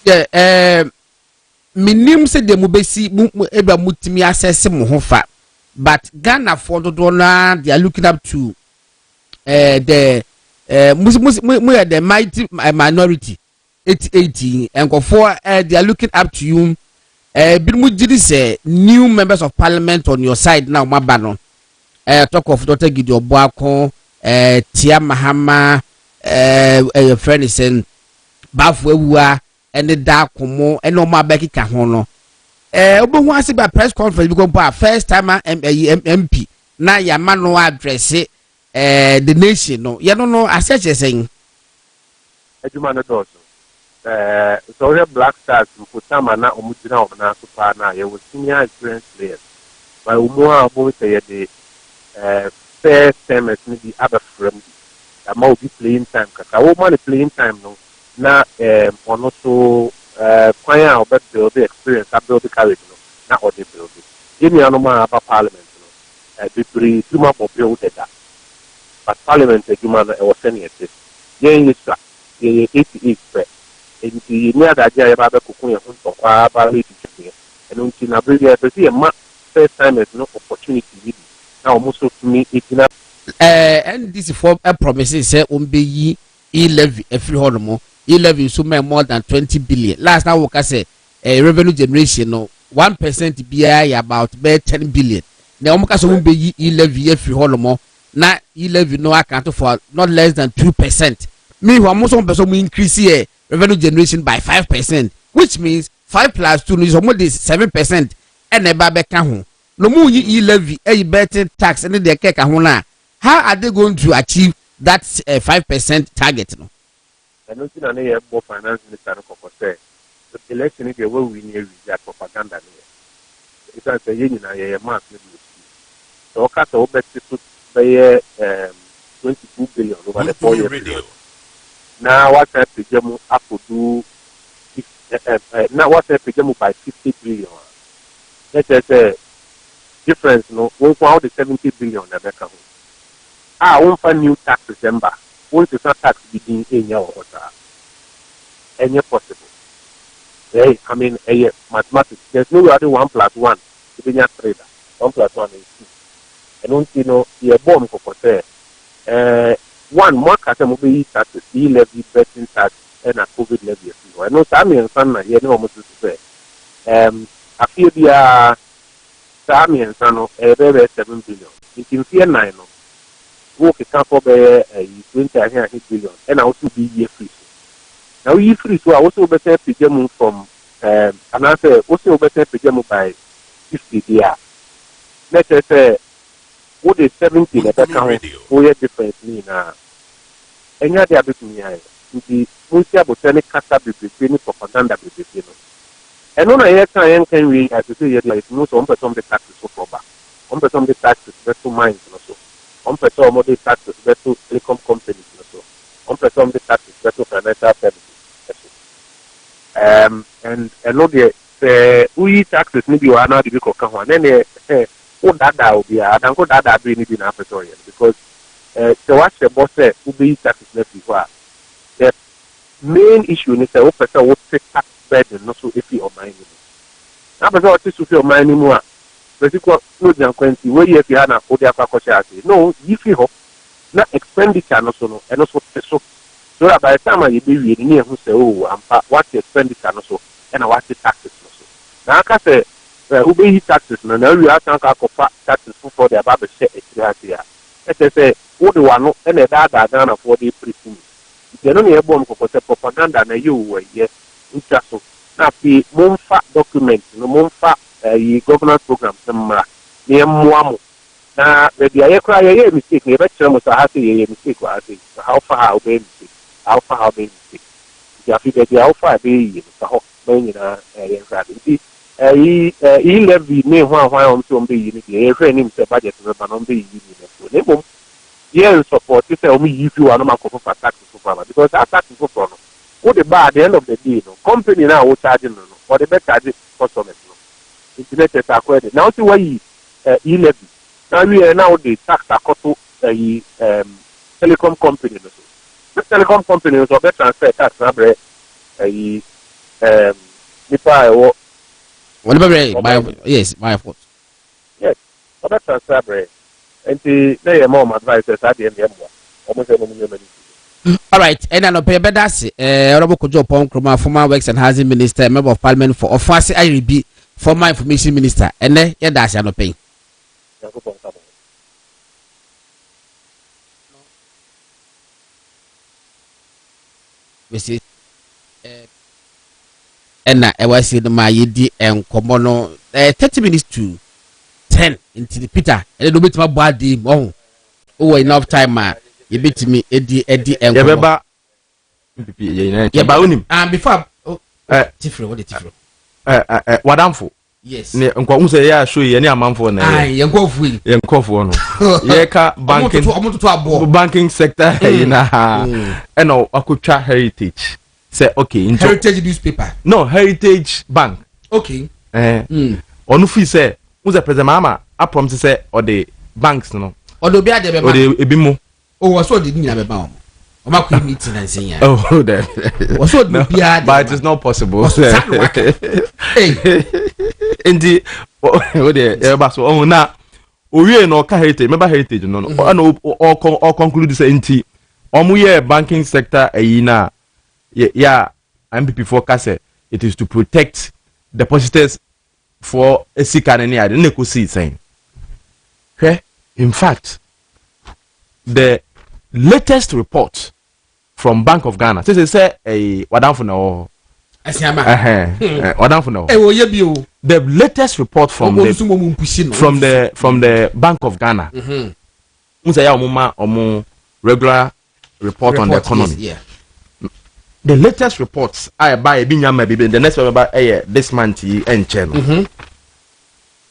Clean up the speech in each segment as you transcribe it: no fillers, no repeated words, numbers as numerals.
Yeah, minim se de mubesi eba mutimi assess mo ho fa, but Ghana for do they are looking up to the the mighty minority 80 and go for they are looking up to you. Bimuji say new members of parliament on your side now, Mabano. Talk of Dr. Gideon Bediako, Tia Mahama, your friend is saying Bafwewa, and the dark Komo, and no more Becky Kahono. Obo by press conference because first time MP. Now your man no address it, the nation. No, you don't know. I said you're saying. So we Black Stars mkutama na omujina obana supana ye was senior experience players by umwa about the first time as maybe other friend about be playing time kaka woman playing time no na on also kwanya obet build the experience build the courage no na or the build give me anoma about parliament no be three tuma for build that but parliament human was senior this yen is 88 and the near that I have a cocoon for and until I bring a first time there's no opportunity now almost to me it's enough. And this for a promise say be e-levy a free hormone e-levy so more than 20 billion. Last now I say revenue generation no 1% BI about 10 billion. Now Mokasa be e-levy a free hormone na e-levy no account for not less than 2%. Me who almost 1% increase here. Revenue generation by 5%, which means 5 plus 2 is almost 7%. And a babe can no more e-levy, a better tax, and the cake. How are they going to achieve that 5% target? No, I don't think any more finance minister for say the election is the way we need that propaganda. It's a union, a mass. So, Cast over to pay 22 billion over the 4 years. Now what I presume I could do now what I presume by 50 billion. Let us say difference no one for the 70 billion that come. I won't find new tax December. Won't the tax begin in your order? Any possible. Hey, I mean mathematics. There's no other 1 plus 1 to be a trader. 1 plus 1 is 2. And don't you know the bomb for say one more category taxes, e-levy, betting tax, and a COVID levy. I know Sammy and Son, you know what to say. I feel the Sammy and Son of a very 7 billion. It can fear 9. Work a couple of 20 billion, and also be year free. Now, year free, so I also better pijama from another, also better pijama by 50 years. Let us say, what is 70 that account for your difference mean? And yet, they are between the Musia Botanic Casta between propaganda between. And on a year time, can we, as you say, like most on the taxes for proper. On the taxes, better mines also. On the taxes, better telecom companies also. On the taxes, better financial services. And no, the we taxes maybe you are not the big one. Then, that will be I don't go that be in Africa because so what the boss said will be taxes left before. The main issue is the person will take tax burden not so if you or mine. Now, but what is to feel mine anymore? Basically, no, Janquency, where you have a Kodia no, if you hope not expenditure and also so that by the time you be really near who say, oh, what's the expenditure and also, and what's the taxes also. Now, I can say, who pay taxes, no, now you have to taxes for the Bible share here. Let say, what do I know, and a data done for the pre-food. If you're only able to propaganda, and you were here, so now the Monfa documents, no Monfa governance program, some near Muamu. Now, maybe I cry a mistake, never almost a happy mistake, how far I'll be mistake, how far I'll be mistake. You have to how far be the whole main in he left the name one to be unity. Every name the budget of the non-be unity. Yes, support this only if you are not for taxes for because that taxes for problem. What about at the end of the day, no company now will charge no or the better charge customers. Internet is accredited. Now see why he left. Now we are now the tax according to telecom company. The telecom company will better transfer tax number nipa ewo whatever yes my fault yes oba transfer bre enti na ye mom advice sa de em mo almost no me many. All right, and I pay better. Honorable Kojo Ponkroma, former Works and Housing Minister, Member of Parliament for Office IRB, former Information Minister, and then yeah, that's no pay. We see, and I was in my yedi and Komono 30 minutes to 10 into the Peter, and a bit my body. Oh, enough time, you beat me, Eddie, and Yabeba. Unim. Before different, what is different? Wadamfo. Yes. Ne nkwa say ya show ye ne amanfo na. Ai, yenkofo yi. Yenkofo no. Ye ka banking sector na. E no akotwa heritage. Say okay, into Heritage newspaper. No, Heritage Bank. Okay. Onu fi say, uze president mama a promise say or the banks no. Odo bia de be ma. Or the ebimo. Oh, was so did nyina be ba o. O ma ku meeting and say ya. Oh, that. Was so no, bia de. But it is not possible. Hey. Indi o de e ba so o na owie no ka heritage, remember heritage no no. And o conclude say nti omu ye banking sector na yeah, MPP forecast it is to protect depositors for a sick and any other. Neko see saying. Okay? In fact, the latest report from Bank of Ghana, say a wadanfo na the latest report from the Bank of Ghana. Regular report on the economy. Yeah. The latest reports I buy a binyama baby the next one about this month and channel.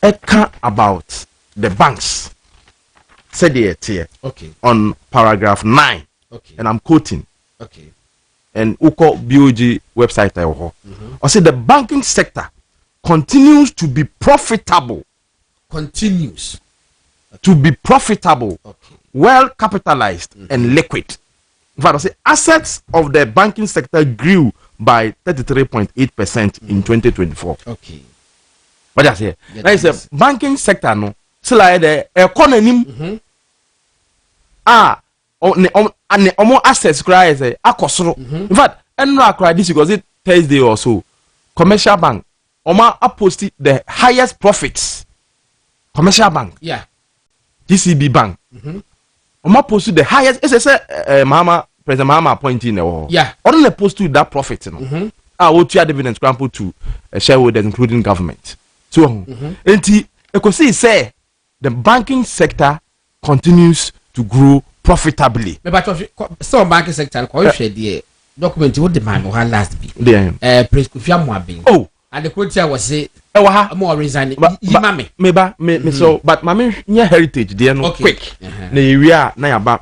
About the banks. Said here. Okay. On paragraph 9. Okay. And I'm quoting. Okay. And Uko BOG website I said the banking sector continues to be profitable. Continues to be profitable. Okay. Well capitalized and liquid. In fact, I say assets of the banking sector grew by 33.8% in 2024. Okay. What I say? Now it's a banking sector no. So like the economy. Omo assets cry say akosoro. In fact, and no cry this because it Thursday or so. Commercial bank. Omo posted the highest profits. Commercial bank. Yeah. DCB bank. Omo posted the highest. It's a President Mahama appointing the yeah. Only post to that profit, what you dividends scramble to shareholders, including government. So, and say the banking sector continues to grow profitably. But some banking sector, the document would demand or last be. Prescription mobbing. Oh, and the quote was say, more resigning. Maybe so, but mammy, near heritage, they are not quick. The area, na about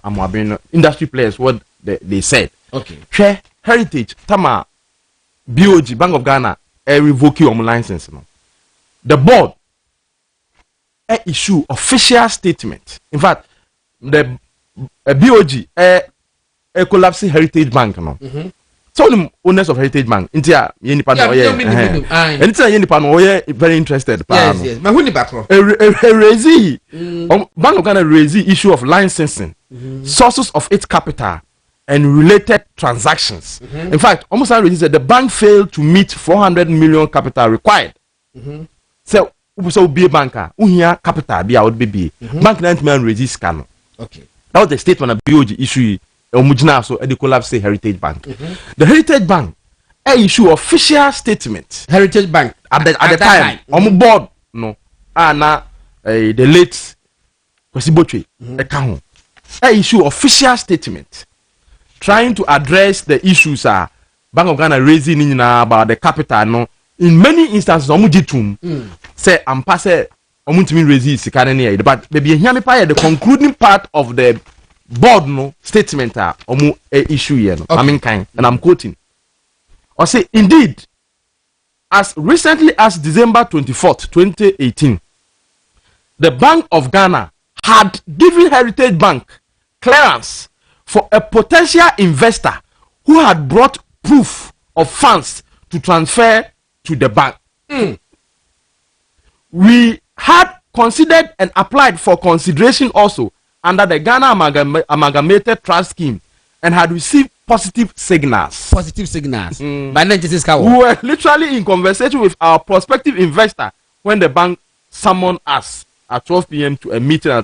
industry players, what they said. Okay. Share heritage, Tama, BOG, Bank of Ghana, revoke your license. The board issue official statement. In fact, the BOG collapsing Heritage Bank. So the owners of Heritage Bank, India, very interested. Yes, my Bank of Ghana raise issue of licensing, sources of its capital, and related transactions. In fact, almost I said the bank failed to meet 400 million capital required. So be a banker, uhiya capital be out baby. Bank 90 million raise scan. Okay. That was the statement of BOG issue. So the collapse Heritage Bank. The Heritage Bank issue official statement. Heritage Bank at the time on board no the late Kwesi Botwe issue official statement trying to address the issues Bank of Ghana raising about the capital no in many instances omujitum say am pass omuntimi raise sikane but maybe hear me the concluding part of the board no statement omu issue here no I mean kind and I'm quoting or say indeed as recently as December 24th 2018 the Bank of Ghana had given Heritage Bank clearance for a potential investor who had brought proof of funds to transfer to the bank. We had considered and applied for consideration also under the Ghana Amalgamated Trust Scheme and had received positive signals. Positive signals. By We were literally in conversation with our prospective investor when the bank summoned us at 12 p.m. to a meeting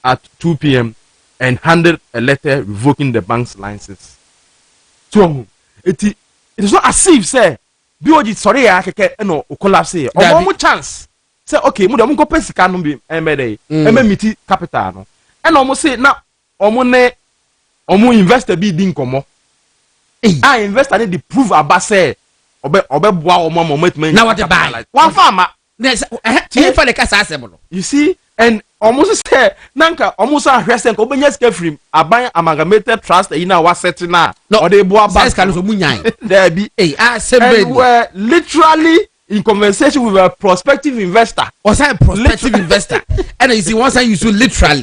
at 2 p.m. and handed a letter revoking the bank's license. So it is not as if say BOG sorry no collapse here. Or more chance. Say okay, mu dem go pay sika no bi emedi capital no. And almost say na omo investor bi di nkomo. Investor need to prove about say obe boa omo moment. Now what the buy? One farmer. You see, and almost say nanka almost a recent obenya sika free aban amalgamated trust in our setting na or they boa bank can so munyan. There be and we're literally in conversation with a prospective investor. Or say a prospective investor. And you see once I use literally.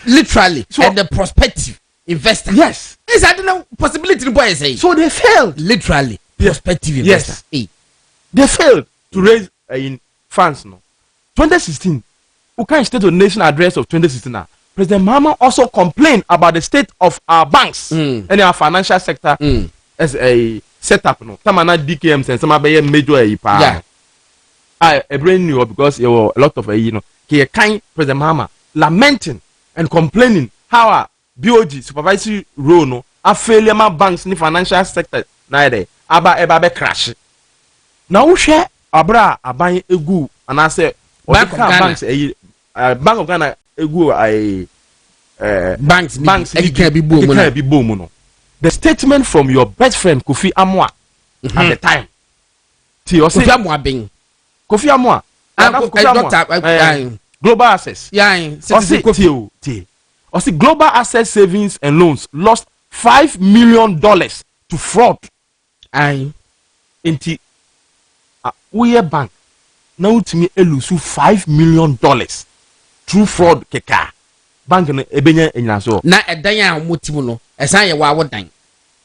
Literally. So, and the prospective investor. Yes. Is that no possibility to boy say? So they failed. Literally. Prospective investor. Yes. They failed to raise in funds no. 2016. Ukan State of Nation address of 2016 now. President Mahama also complained about the state of our banks and our financial sector as a setup no. Tamana DKM and some other major yeah. I brain new because there were a lot of Kyere kind President Mahama lamenting and complaining how our BOG supervisory role no a failure my banks in the financial sector neither aba crash. Now we share abra aban egu and I say Bank of banks Bank of Ghana egu banks it can be boom no. The statement from your best friend Kofi Amwa at the time. Kofi Amwa being Kofi Amwa. Global Access. Yeah, Global Access Savings and Loans lost $5 million to fraud. Aye. Inti we bank now to me lose $5 million through fraud keka. Bank no ebenya enyaso. Na edan a motimu no esan ye wa wodan.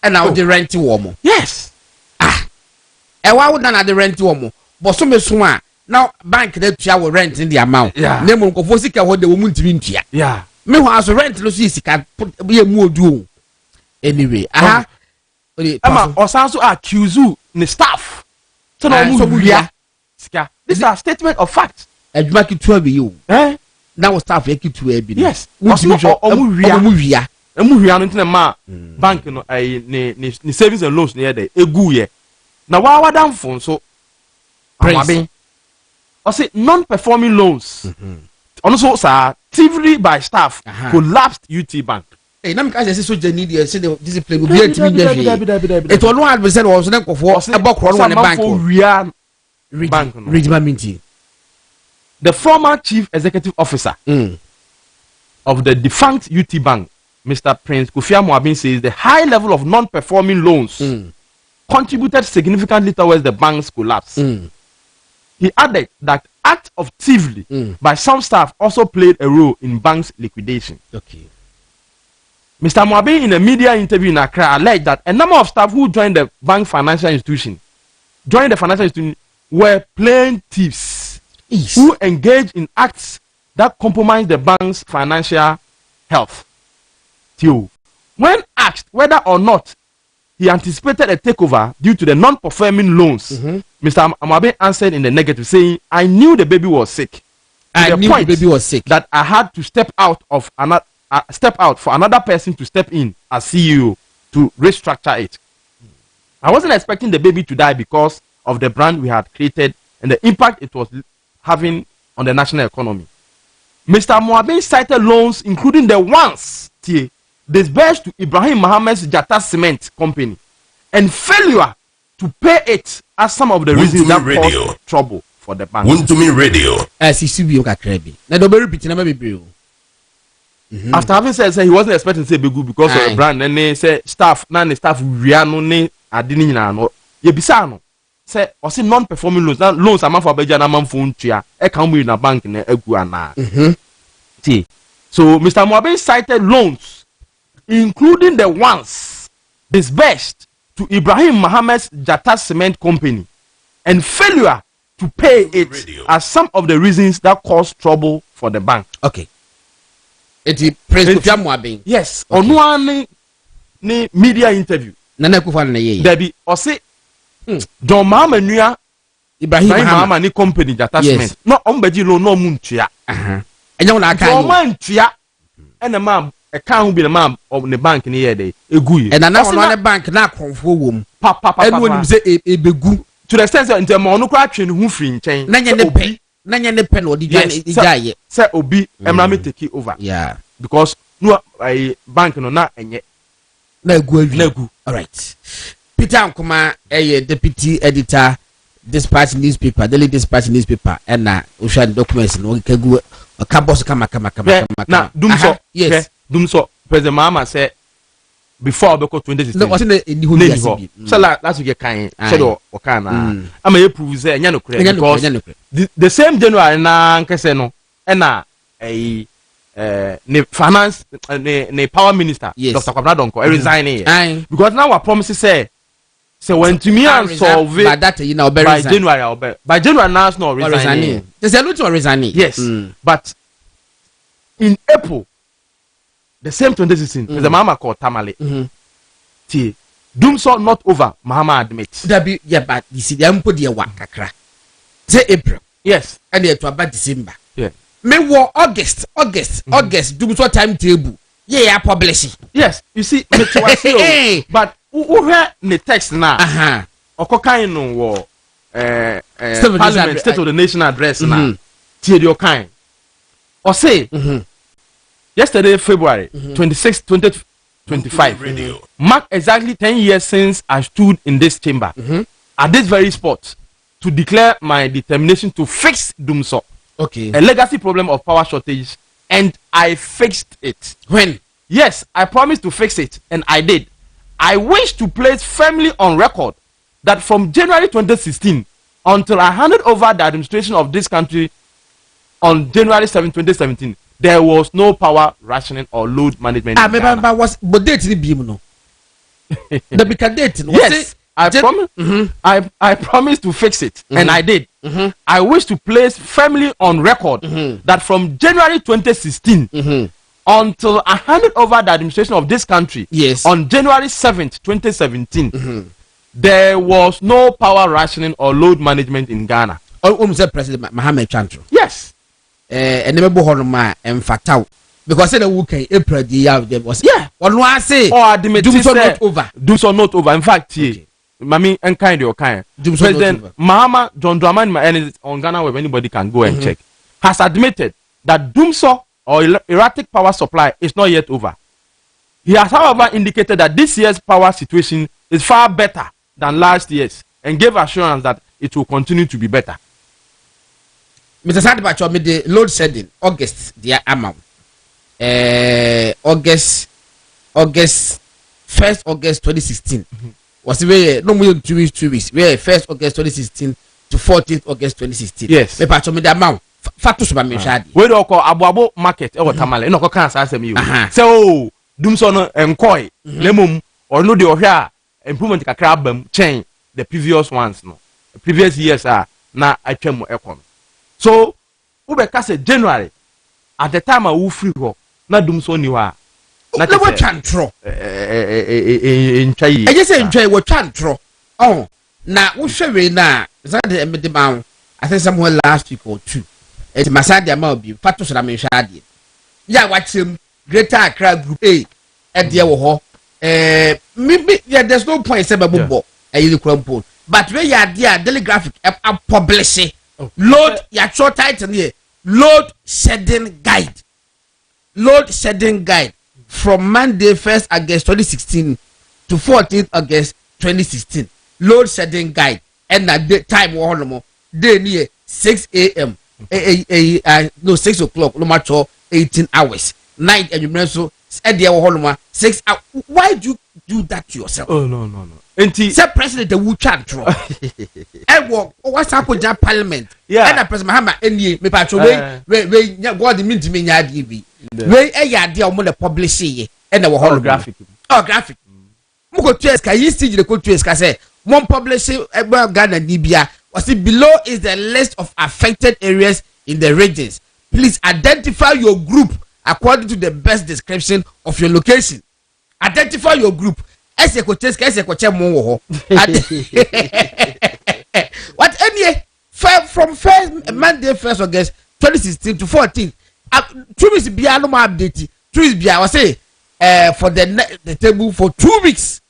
E na wo de rent wo mo. Yes. E wa wodan na de rent wo mo. But so me so a now bank dey tua wo rent in the amount. Na mo nkofo sika ho de wo mu ntimi ntua. Yeah. Me ho aso rent no so sika ye mu odu. Anyway, Ama osanso accuse ni staff. So na mu wia sika. This is a statement of fact. Adwuma ki tua be you. Now staff e kitu e bi. Yes. Omu wia no ntina ma bank no ni savings and loans near there egu ye. Na wa dan fon so Prince. I say non-performing loans. Also sir, thievery by staff collapsed UT Bank. Hey, na me ka say so jani dey say the discipline will be antimi dey. It was 100% was na nkofo about kro no bank. Bank no. Regiment. The former chief executive officer of the defunct UT Bank, Mr. Prince Kofi Amwa, says the high level of non-performing loans contributed significantly towards the bank's collapse. He added that act of thievery by some staff also played a role in bank's liquidation. Okay. Mr. Amwa, in a media interview in Accra, alleged that a number of staff who joined the bank financial institution were plain thieves who engaged in acts that compromised the bank's financial health. When asked whether or not he anticipated a takeover due to the non-performing loans, Mr. Amabe answered in the negative, saying, "I knew the baby was sick. I knew the baby was sick. That I had to step out for another person to step in as CEO to restructure it. I wasn't expecting the baby to die because of the brand we had created and the impact it was having on the national economy." Mr. Moabe cited loans, including the ones disbursed to Ibrahim Mohammed's Jata Cement Company, and failure to pay it as some of the reasons that caused trouble for the bank. After having said he wasn't expecting to say Begu because of the brand, and they say staff, Riano ne adini no yebisa say or say non-performing loans amount for Beja na man phone tia e can we in a bank na egu ana. So Mr. Moabe cited loans, including the ones disbursed to Ibrahim Mohammed's Jata Cement Company and failure to pay it are some of the reasons that caused trouble for the bank. Okay. Yes. On ni media interview. Nana Kufa na ye. Debi ose John Mahama nua Ibrahim Mahama ni company Jata Cement. No ombeji lo no muntua. Enya na aka. So man tua ena ma e kan ho bi na ma ne bank ni ye dey eguye. E na ono ne bank na akonfo wom. Pa. Enu onim se ebegu. To the extent that ntem ono kra twe ne hu firi nchen. Nanya ne pen odi jaye. Say obi emra me take over. Yeah. Because no bank no na enye. Na egu. All right. Peter Ankoma, deputy editor, Dispatch newspaper, Daily Dispatch newspaper, and Ocean documents. No, kegu kabos kama. Na dumso. Yes. Dumso. President Mahama said before because 2016. No, wasn't it? So last week kind. Shadow okana. Ama ye prove say enya no correct because the same January na nkese no na ne finance ne power minister Dr. Kwabena Donko resigning because now our promises say when to me and solve by that you know by January now it's not resigning. There's a lot to resigning. Yes. But in April the same 2016 the Mahama called Tamale. Doom so not over, Mahama admits. But you see the ampo de wa kakra. Say April. Yes. And it to about December. Yeah. Me war August. Doom so timetable. Yeah, publish. Yes. You see, but who heard the text now? Okokain no war Parliament State of the Nation address now. Tie the Okain. Or say yesterday, February 26, 2025, marked exactly 10 years since I stood in this chamber at this very spot to declare my determination to fix Dumso, a legacy problem of power shortage, and I fixed it. When? Yes, I promised to fix it, and I did. I wish to place firmly on record that from January 2016 until I handed over the administration of this country on January 7, 2017, there was no power rationing or load management. I remember was but date the beam no. The big date. Yes, I promised to fix it, and I did. I wish to place firmly on record that from January 2016 until I handed over the administration of this country on January 7th, 2017, there was no power rationing or load management in Ghana. President Mohamed Chantro. Yes. And never honor and fatao because the week April the year there was on one say do so not over. Do so not over. In fact, Mami and kind or kind. President Mahama John Dramani on Ghana where anybody can go and check has admitted that Dumso or erratic power supply is not yet over. He has, however, indicated that this year's power situation is far better than last year's and gave assurance that it will continue to be better. Mr. Sadibacho made the load shedding August their amount. August 1st August 2016 was where no more than 2 weeks. Where 1st August 2016 to 14th August 2016. Yes. Me pacho me the amount. Fatus ba me shadi. We do call Abuabo market e Tamale. No ko kan sa asem you. So Dumso no enkoy lemum or no de ohwa improvement kakra bam chain the previous ones no. The previous years na atwam ekon. So, Ubeka said January at the time I will free ho na Dumso ni wa na te chantro in chai I just say enjoy what chantro oh na wo hwe na is that the man I think somewhere last week or two it masadi ama bi fato so na me hwe ade ya wachem Greater Accra Group A e de wo ho maybe there's no point say babo you crumple but where you are there daily graphic publish load your short title here load shedding guide from Monday 1st August 2016 to 14th August 2016 load shedding guide and at the time one day near 6 a.m. 6 o'clock no matter 18 hours night and you so at the 6 hours. Why do you do that to yourself? Oh no say president the wu chantro e wo what's happen in parliament and the president Mahama enie me patcho we God mean to me nya ade bi we e ya ade o mo le publish ye and the graphic Muko tueska yi stage de ko tueska say one publish Ghana Nibia was it below is the list of affected areas in the regions. Please identify your group according to the best description of your location. Identify your group. Ese ko tueska ese ko che mo wo ho. What any from first Monday 1st August 2016 to 14 2 weeks bia no update 2 weeks bia was say for the table for 2 weeks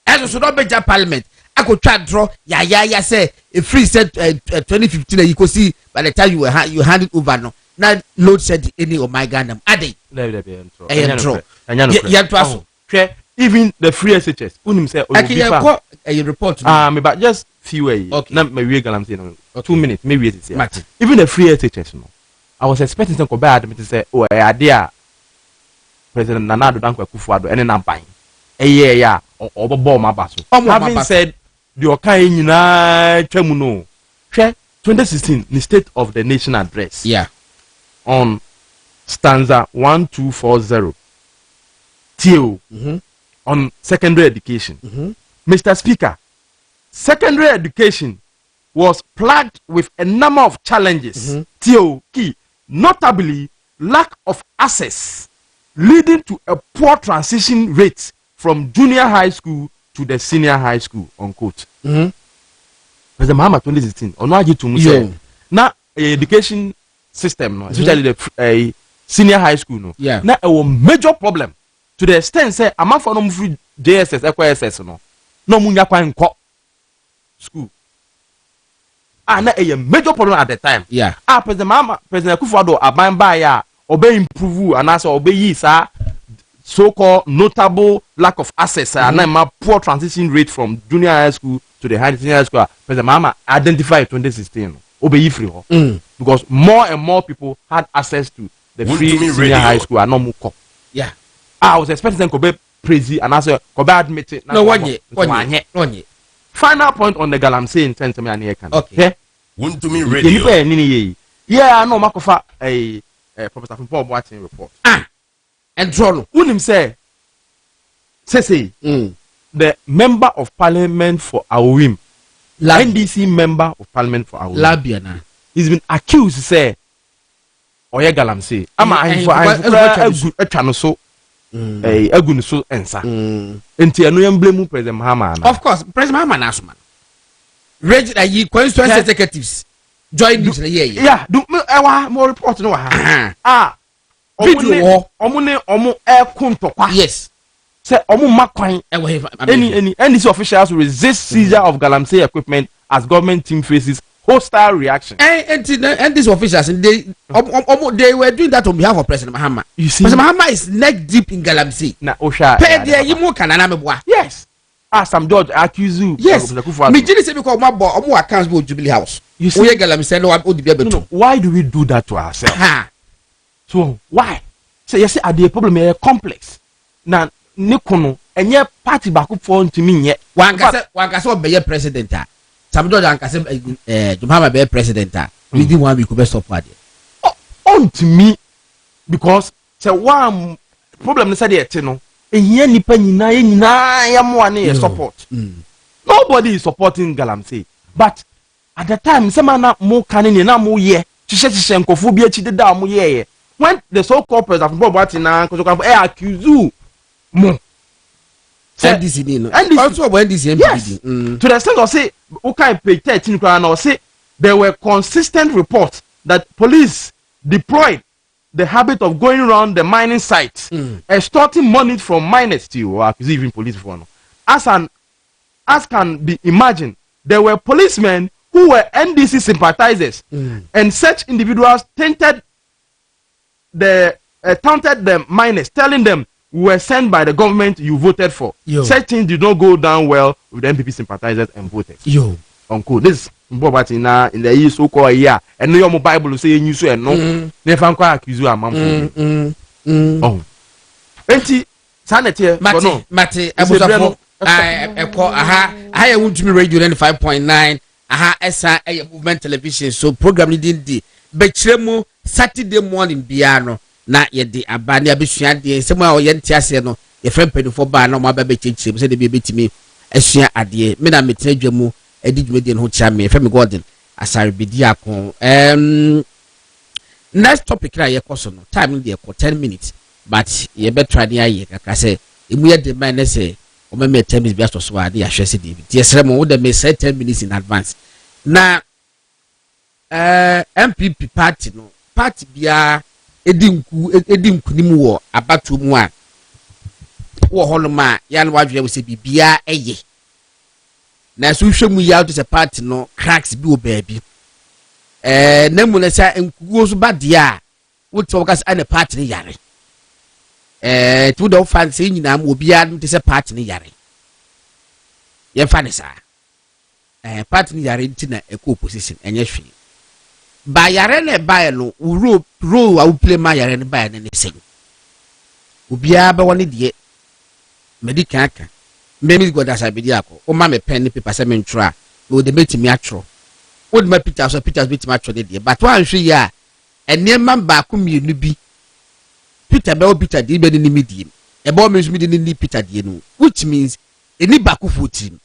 as so not be parliament I could try draw ya say a free set 2015 you could see by the time you hand it over no now load said any of my Ghana ade even the free SHS unim say a report me but just few way na me we galam say no 2 minutes maybe it is even the free SHS no I was expecting some go admit say oh ade a President Nana Addo Dankwa Akufo-Addo ene na ban eye ya obobo ma baso having said the okan nyina twam no hwe 2016 the State of the Nation address on stanza 1240 till on secondary education. Mr. Speaker, secondary education was plagued with a number of challenges, key, notably lack of access, leading to a poor transition rate from junior high school to the senior high school, unquote. President Mahama 2016, now education system, no, especially the senior high school, no, now a major problem to the extent say a man for no free JSS, FYSS, no munya kwa nko school. Na a major problem at the time. President Mahama, President Akufo-Addo aban ba ya obey improve and also obey yi sa so-called notable lack of access and a poor transition rate from junior high school to the senior high school. President Mahama identified 2016 obey free because more and more people had access to the free senior high school and no more. I was expecting them to be praised and also to be admitted. No, one year. Final point on the Galamsey in terms of me. Okay. Want to me radio? Yeah, I know Makofa a Professor from Paul Boateng report. And Trono. Unim say the member of parliament for Awim, NDC member of parliament for Awim, Labiana, he's been accused say Oye Galamsey. A channel so. So ensa. Enti anu emblem President Mahama. Of course, President Mahama nasman. Register ye constituency executives join this year. Yeah, do more report no ha. Video omo kuntokwa. Yes. Say omo makwan any NDC officials resist seizure of Galamsey equipment as government team faces hostile reaction. And these officials, they were doing that on behalf of President Mahama. You see, President Mahama is neck deep in Galamsey. Yes. Some judge accuse you. Yes. Me just say because my accounts go Jubilee House. You see, no. Why do we do that to ourselves? So why? So you see, at the problem is complex. Now, Nikono, and yet party back up for to me yet. One can be president. Some judge and Mahama be president. We didn't want me to be stop party. On to me because say one problem is that no. Here nipa nyina ya mo ane support. Nobody is supporting Galamsey. But at the time, some na mo kanini na mo ye. Chishe nkofo bi achi deda mo ye. When the so-called president Bob Watina accuse you mo. NDC no. Also when NDC MPD. To the extent of say okay page 13 or say there were consistent reports that police deployed the habit of going around the mining sites, extorting money from miners to or even police for no. As can be imagined, there were policemen who were NDC sympathizers, and such individuals taunted the miners, telling them we were sent by the government you voted for. Such things did not go down well with the NPP sympathizers and voters. Uncle, this in the year so called year, and no your Bible say you so and no, never accuse you a mom. Oh, enti sanity, Mate, I want to be radio 95.9. A movement television, so program didn't di. Saturday morning piano. Na ye di abani abisua di sema o ye ntiase no your friend penny for bar no more baby change say the baby to me esua ade me na metre dwamu edi dwumedi no chia me femi Gordon Asare Bediako. Next topic na ye koso no time dey 10 minutes but ye be try dey aye kaka say emu ye de man say o me 10 minutes be so ade ya hwese dey bi yes remo wo de me say 10 minutes in advance na MPP party no party bia edi nkunim wo abatu mu a wo holoma ya no wadwe wo se bibia eye na so hwemu ya to se party no cracks bi wo baabi na mu na sa nkugo so bade a wo to ka sa na party ni yare tu do fan se nyina mu obia no to se party ni yare ye fa ne sa party ni yare ntina eko opposition enye hwe ba yare na ba no ro a wo play ma yare ne ba ne se obia ba woni de medical aka memi go da sabidi akọ o ma me pen ni paper se me ntro no de betimi atro o de ma pictures betimi atro de but wan hwe ya enema ba ko mienu bi Peter be o Peter de be ni mediem e ba o me nso de ni Peter de no which means eni ba ko fotim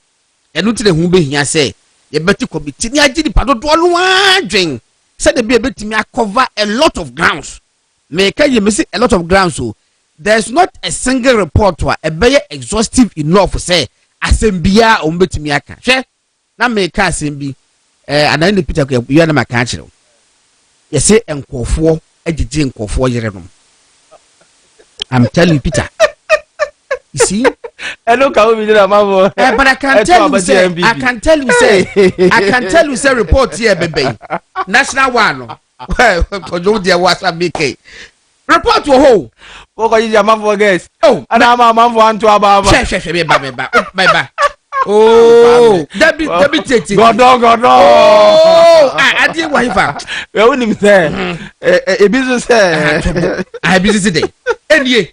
enu tire hu be hia se ye beti committee ni agi ni padodo no adwen se de be betimi cover a lot of grounds me ka ye me say a lot of grounds so there's not a single report wa e be exhaustive enough say asembia o mbetimi aka hwe na me ka asembi anan ni Peter ko you na maka akire ye say enkofo agije enkofo yere no I'm telling you Peter you see hello ka we dey amavo but I can tell you say report here bebe national one no ko jo dia wasa make report wo ho wo ko yi amavo guys ana amavo anto ababa she be ba oh Debbie tete godon adi wife we woni mi say e bizu say I busy today enie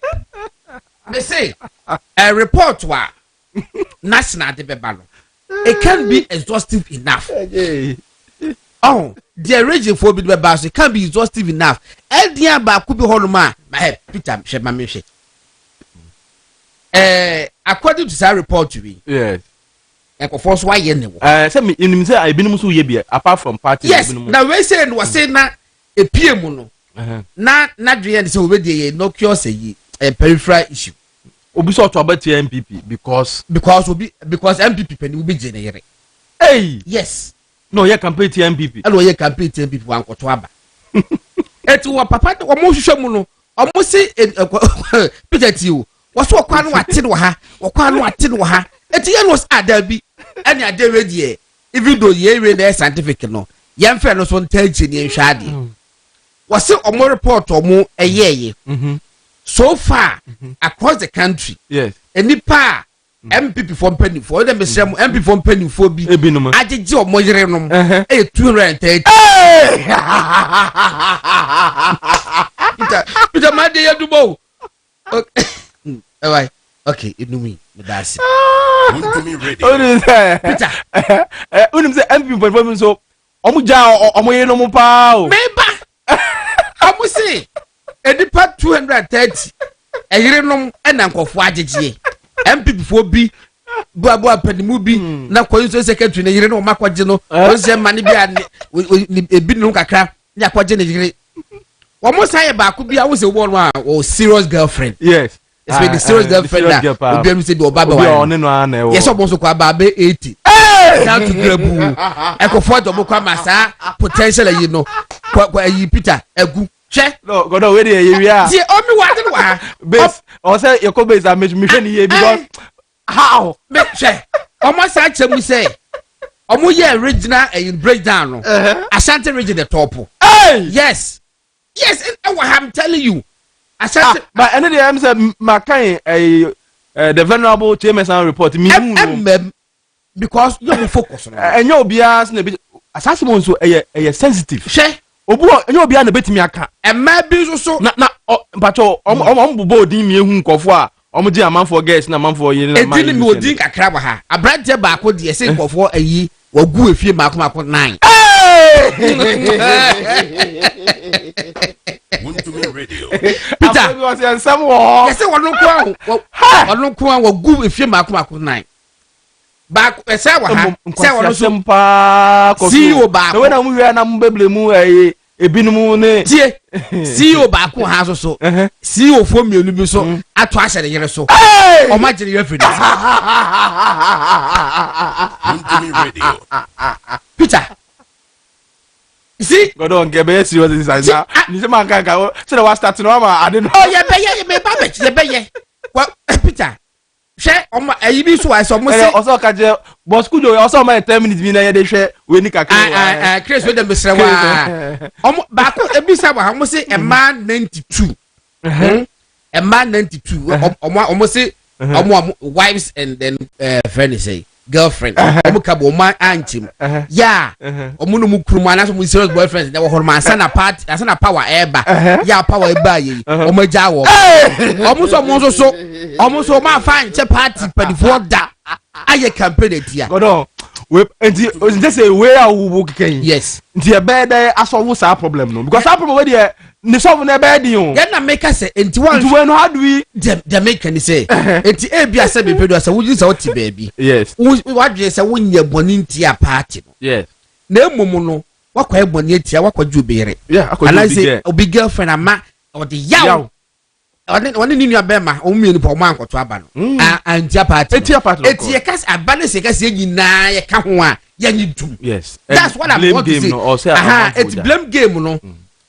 me say a report wa national de be balo it can be exhaustive enough the region for be balo it can be exhaustive enough edia ba ku bi holoma my Peter she ma me hwe according to that report to be yes ekofo so aye ne wo say me nim say ibinum so ye bia apart from party yes na we say no say na epie mu no na dwe say we dey no cure say yi peripheral issue obi so to about MPP because MPP pani obi je ne yere hey yes no ye campaign MPP and we campaign MPP wan koto aba eti wo papa wo mo hwehwe mu no o mo si Peter Tio wo so kwa no ate no ha eti ye no ada bi ani ada ready even though ye we na scientific no ye mfe no so ntaji ni nhwa ade wo se o mo report o mo eyeye so far across the country yes enipa MPP for penny for them be say MP for penny for bi ajeje o mo yere no 230 Peter made ya dubo okay inumi that's Peter unim say MP for penny so omo ja omo yere no mo pa o meba omo say edipa 230 eyire no na nkofo ajeje MPP for bi bo apanimu bi na koyin secretary na yire no makwaje no o se mane bi ebi no kakra ya kwaje na yire wo mo sai ba ku bi a wo se wo no a serious girlfriend yes it's been the serious girlfriend that obi am say do oba ba wa yes obo so kwa ba 80 now to grabu ekofo do bo kwa masa potential yi no kwa yi Peter egu no god we dey here we are see o mi wa de wa base o say your co base am me hwe ni here because how me che o mo sa chemu say o mo ye original breakdown no Ashanti region the top yes I'm telling you Ashanti but any the am say makan the venerable Chairman report me because you go focus on and you obia na be asase mo so sensitive she obu enye obi na betimi aka ema bi so na mpacho ombubo odin mi ehu nkofo a omje amanfo guest na amanfo yin na man edin mi odin kakra ba ha abrante ba ko de se nkofo ayi wagu efie mako 9 Want to be radio Peter was in some war. Yes, one no kwa wa gu efie mako 9. Back say wa say one so simpa CEO back. No when am we na mbeble mu ebinumu ne tie CEO back ha so CEO fo mienu bi so ato ahye de yere so o ma gire reference Peter see God don't get be serious this is now ni se man kan so we start no ma ade no oh ye me ba be ye be ye well Peter she ayi bi so so mo say also ka je boss ku do also ma 10 minutes bi na ye de hwe we ni kakra Chris we dem be sere wa ba ko ebi sa ba mo say a man 92 a man 92 omo say omo wives and then friend say girlfriend omo ka bo man antim ya omo no mu kuruma na so mu serious boyfriend dey wo ma sana part asana power eba ya power eba yi omo ja wo omo so ma fan che party pedifo da aye campaign dia God we enti just say we are wo keken yes nti e be dey aso wo sa problem no because that problem we dey ni solve na be dey o ya na make us enti one nti we no how do we the make can say enti e bia say be pedo say wo ji say oti baby yes what do you say wo nya boni ntia party no yes na emum no wakwa eboni atia wakwa ju obere yeah akwa ju obi girlfriend ama o de yaw one ni nua bema o mienu po mo ankoto aba no antia party etia kas abane se kas nyina ye ka ho a ya nyi dum yes that's what I want to say no say it's blame game no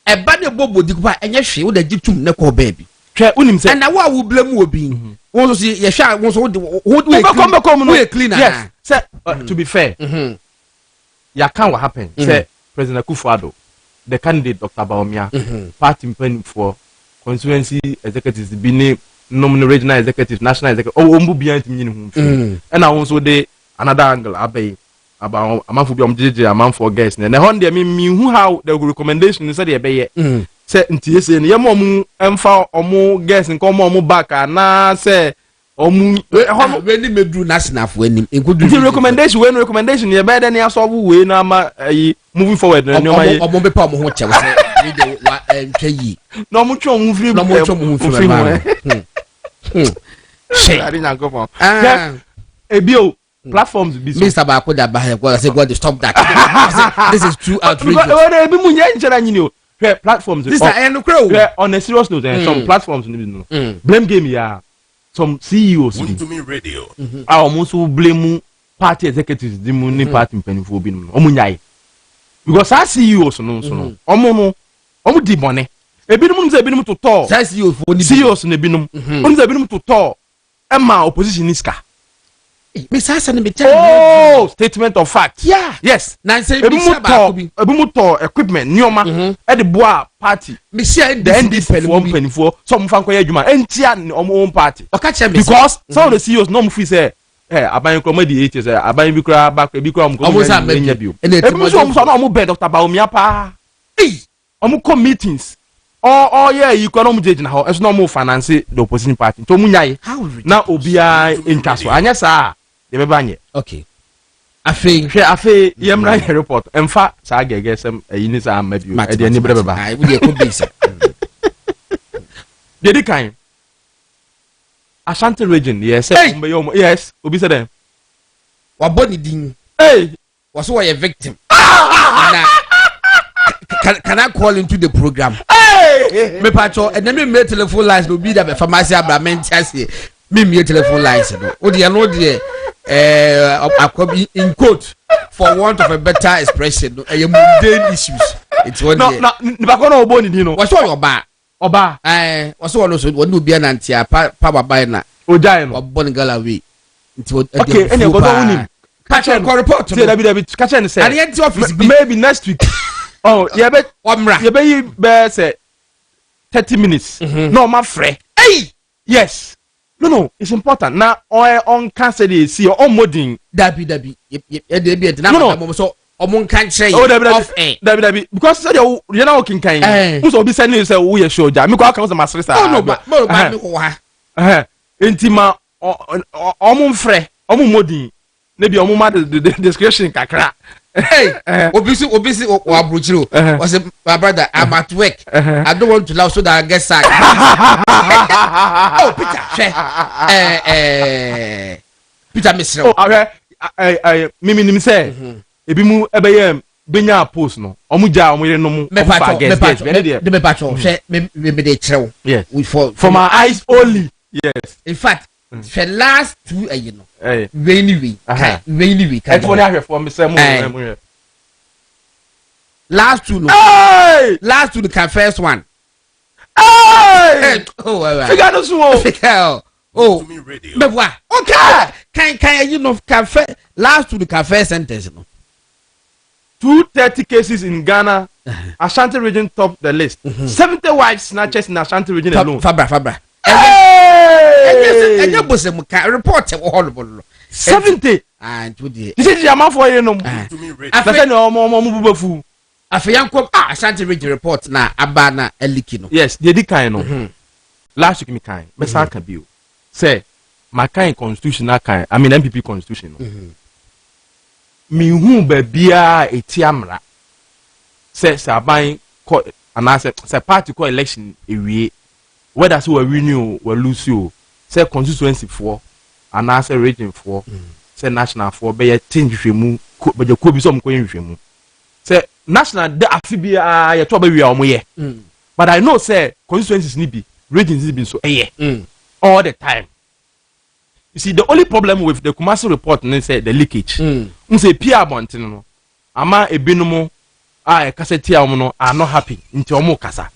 eba ne bobo dikupa enye hwe wo da gitum ne ko baby hwe unim se na wo blame obi won so ye hwe won so wo clean yes say to be fair ya can what happen say President Akufo-Addo the candidate Dr. Bawumia party pen for constituency executives bi ne nominal regional executives national executives ombu bia ntimi ne hu and I also dey another angle abey about amanfo bi omjeje amanfo guests na hon dey me hu how the recommendation say dey be say ntie say ne yem omu emfa omu guests nko omu back na say omu we ni medu national for enim include the recommendation ye be dey na so we na ma moving forward na omu be pa omu ho chew say we dey ntwa yi no omu twa omu free no omu twa omu free shey ari na go for ebio platforms be so Mr. Bakoda I say God stop that this is too outrageous ebi mu nya nchara nyi o platforms this is crow on a serious note some platforms no blame game ya some CEOs radio almost blame party executives di mu ni party mpanifo bi no omu nyai because our CEOs no omu di money ebi no say ebi no to talk CEOs ne bi no omu say ebi no to talk emma opposition niska Miss Hassan be tell you statement of fact yeah yes na say ebi mu to equipment nioma e de boa party me share the NDP penifo some fan koye adwuma entia omo own party because some of the CEOs no feel say aban kro ma di 80 say aban bi kra back bi kra omo nya bi ebi so omo be Dr. Bawumia pa omo come meetings yeah you can omo jeje na ho eso no omo finance the opposition party to omo nyai na obia entwaso anya sa de be banye okay afi yemra report emfa sa gege sem ayini sa amadu e de ni brebe ba ai we dey ko base de kan Ashanti region yes yes obi say dem wa body din was who a victim can I call into the program me pacho and then me telephone lines no be that be pharmacy abramenti ase me telephone lines no o de no de akwabi in quote for want of a better expression no mundane issues it's what no nibako na obo ni din no was all oba was all so one obi anantia pa baba na ojai no obon galawi it's what okay any go don win catch and report say David catch and say at the end office maybe next week oh yeah be say 30 minutes no ma free yes no it's important now on cancel the see on moding dabi na so omo kan kire off dabi because say you na working kan who so be sending say we are sure ja me kwa kan say masre sa no ba me ko wa entima omo free omo moding na bi omo ma the discretion kakra Hey, obisi wabruchiro. Was my brother, I'm at work. I don't want to laugh so that I get sacked. Oh, Peter, Peter Mr. Oh, I Mimi say, Ebimu Ebayem, Benya post no, Omuja, Omu, me patro, yes, for my eyes only. Yes. In fact, the last two, you know, rainy week. That's what I have for me. Last two, no. Last two, the first one. Oh, but what? Okay, can you know cafe? Last to the cafe sentence, no. 230 cases in Ghana. Ashanti region top the list. 70 wives snatches in Ashanti region alone. Fabra. And you was a report horrible. 70 and to the. This is your man for you. No, I said no more fool. I feel Ashanti region report now. Abana Elikino. Yes, they did kind of. Last week, me kind. But I can be. Say, my kind constitutional kind. I mean MPP constitution. Me who be bia etiamra. Say buying and I say party call election ewie. Whether so we renew or lose you. Say constituency 4 and I say region 4. Say national 4. Be change mu. But you could be some coin mu. Say national the afibia ya to be we omoye. But I know say constituencies need be regions need be so all the time. You see, the only problem with the Kumasi report is say the leakage. Say Pierre Bontin no, ama ebinumo kaseti amuno are not happy into omo kasa.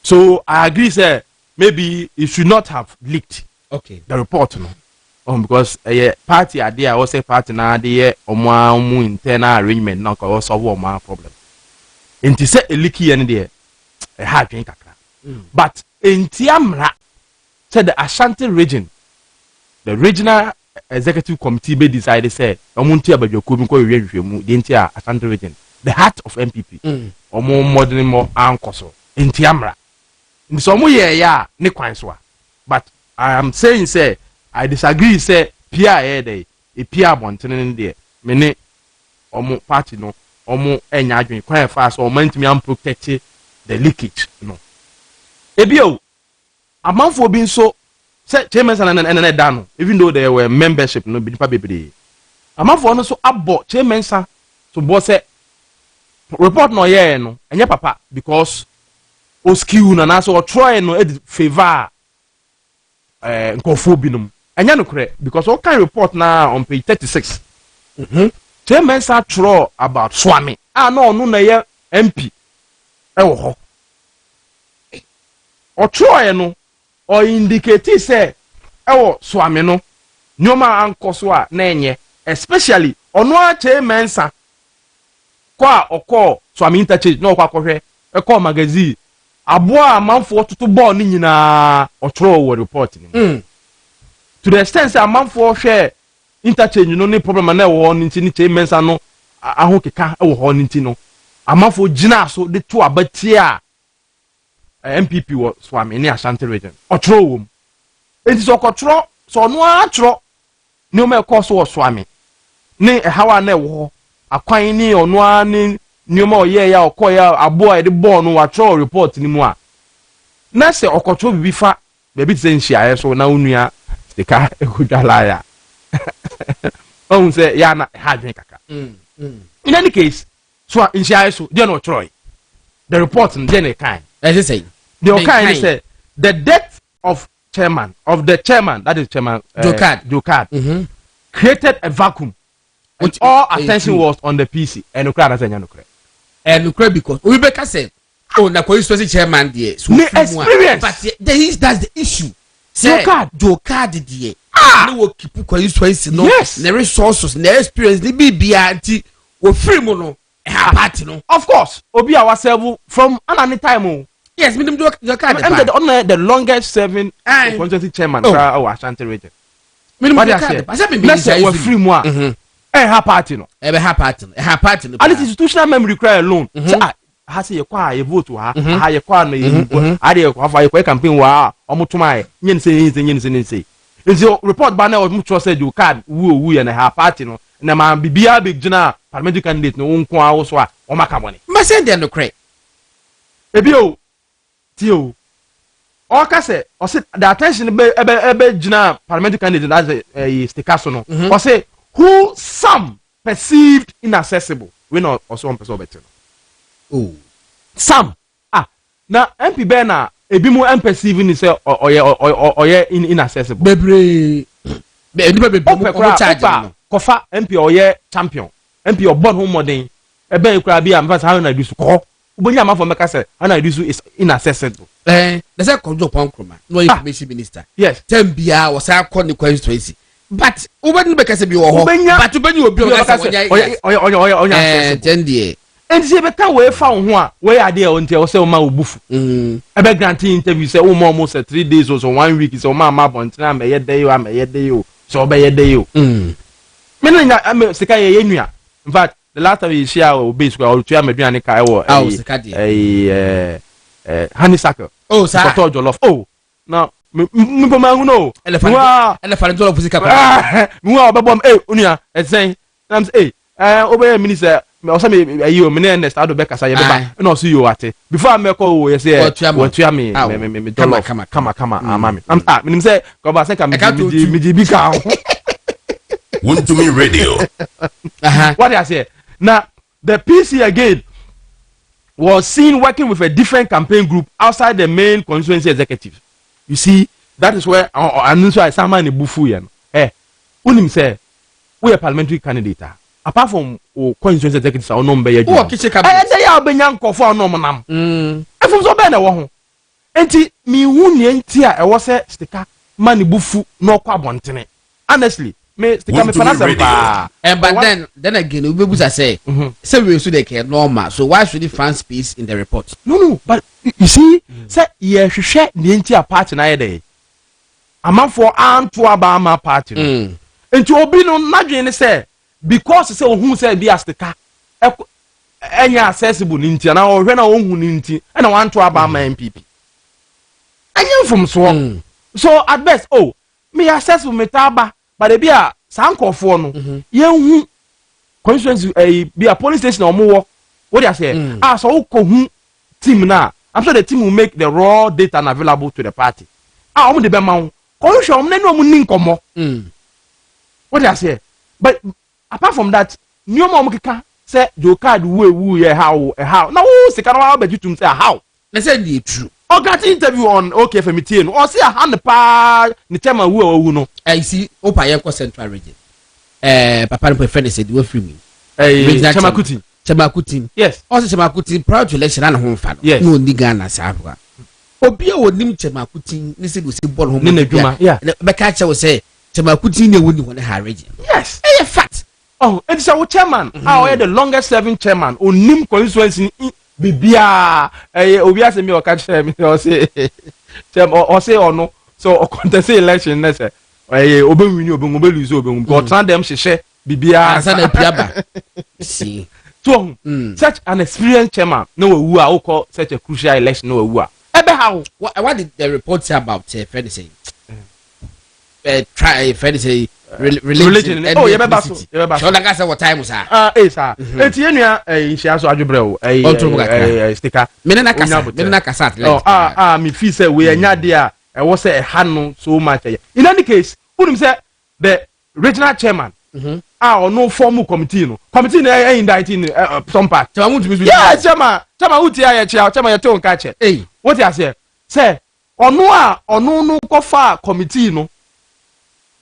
So I agree say maybe it should not have leaked. Okay. The report no. Because party idea or say party na dey omo internal arrangement na ko solve omo problem. Inti say a leaky and there a hard drink kakra. But in Tiamra said the Ashanti region, the regional executive committee be decided say omunti Bediako bi ko rehwehwemu the entire Ashanti region, the heart of MPP. Omo modern more ankoso in Tiamra. In some way ya ne kwan so. But I am saying say I disagree say PIA dey e PIA bontene there. Me ne omo party no omo enya adwen kwan fa so omo ntimi am protect the leakage no. Ebio amanfo bi nso say chairman and dano even though there were membership no bi nipa bebere. Amanfo no so abo chairman sa so bo say report no ye no enye papa because o skill na so o try no e favor nkofo binum enye no kore because o kan report na on page 36. Chairman sa throw about Swami no na ye MP e wo ho o try no o indicate say ewo Swami no nyoma ankoso a na enye especially ono a chairman sa kwa okọ Swami interchange no kwa kohwe e call magazine abo a manfo toto ball ni nyina o throw wo report ni to the extent say manfo hwe interchange no ni problem na ewo ni nti ni chairman sa no ahokeka ewo ho ni nti no amanfo gina so de to abati a MPP was Swami in the Ashanti region. Or throw him. It is a control, so no atro. No more course was Swami. Nay, how I know a quine or no one no more yeah or koya a boy the born who are throw report anymore. Nasa or control be fat, baby saying she I so now near the car a good liar. Oh, say Yana had drink. In any case, so in Shiaso, they no Troy. The report in Jenny kind. As I say, the kind say the death of the chairman, that is Chairman Jokad, created a vacuum, which all attention was on the PC. And Ukraine because we better say, oh, na police chairman there, so experience, but that's the issue. Jokad there, no keep police no, yes, the resources, the experience, the BBRT, or free mono. No. Of course, Obi ourselves from any time. Yes, me the longest serving constituency chairman of Ashanti region. Let's say we're free more. Party no. Party no. And institutional memory require alone. I say you vote to her. I you campaign wa omutuma yen say. Is your report banner of mutual said you can't woo and a party no. na ma bibia big jina parliamentary candidate no nko awo so a o maka bone ma say dem no cre ebi o ti o o ka say o say the attention be jina parliamentary candidate as sticker so no o say who some perceived inaccessible we no also on person better oh some na MP be na ebi mu perceive ni say oye inaccessible bebre be charge no kofa MP oye champion MP obon ho modern ebe ekura bi am fast how na do so ko ubenya amafo meka say how na do so is inaccessible they say kojo pon kroma no information minister yes tambia was say call the constituency but ubeni be kase bi wo ho but ubeni obi o kase onya tendie and see be kan we fa ho a we ade e onte o say o ma obufu ebe grant interview say o ma almost 3 days or so 1 week say o ma bontina me ye dey o so be ye dey o me na sika ye nua in fact the last time we share o base ko o tua meduane ka e wo honeysuckle oh sir so jollof oh no me ma hu no elephant jollof sika pa me wa obebom onua esen am say obey minister me o say me ayi o me na next ado be kasa ye be ba na o so yo ate before me call o ye say what tua me jollof kama amami am me say ko ba say ka me bi ka want to me radio what I say now the PC again was seen working with a different campaign group outside the main constituency executive. You see, that is where I'm sure someone in Bufu yen. Unim say we a parliamentary candidate. Apart from constituency executive, our number ye. Oh, kitchen cabinet. They are benyanko for no manam. From so bene wo ho. Enti mi hu ne enti a e wo se sticker man Bufu no kwa bontene. Honestly, me sticker me panasa pa. But then again, we be say we so they can normal. So why should the fan space in the report? No, but you see, say ye hwehwe ne enti a party na ye dey. Amanfo anto aba party no. Enti obi no nadwen ne say because say ohun say bi astika enya accessible ni enti na ohwe na ohun ni enti na wanto aba MPP. Enya from so at best me accessible metaba but be a sankofo no yenhu constituency be a police station or more what I say so ko team na I'm sure the team will make the raw data available to the party omo de be ma ko show omo na omo ni nkomo what I say but apart from that new omo keka say your card we how na wo sika na wa be tutum say how they say the true o got interview on okay for me tie no o say a hand pa ni tema wu no I see opa ye ko central region papa no prefer say the free me Chamakutin yes also Chamakutin proud to election na ho mfa no ni Ghana sa afwa obi e wonim Chamakutin ni se do se ball ho ni na dwuma be ka che wo say Chamakutin na woni ho na region yes e fact it's our chairman the longest serving chairman onim constituency bibia obi ase me o ka che me o say ono so o contest election na say obewini obe lose obe go tran dem hyehyɛ bibia asa na piaba see so such an experienced chairman no wu a ukọ such a crucial election no wu a ebe how what did the report say about Fred say try Fred say religion oh you be so so like say what time sir sir enti enua nhia so adwobre o sticker me na kasa me feel say we anya de a e wo say e ha no so much in any case unim say the regional chairman no formal committee na indicting some part yeah chairman uti ya chairman ya ton ka che what you say ono no ko fa committee no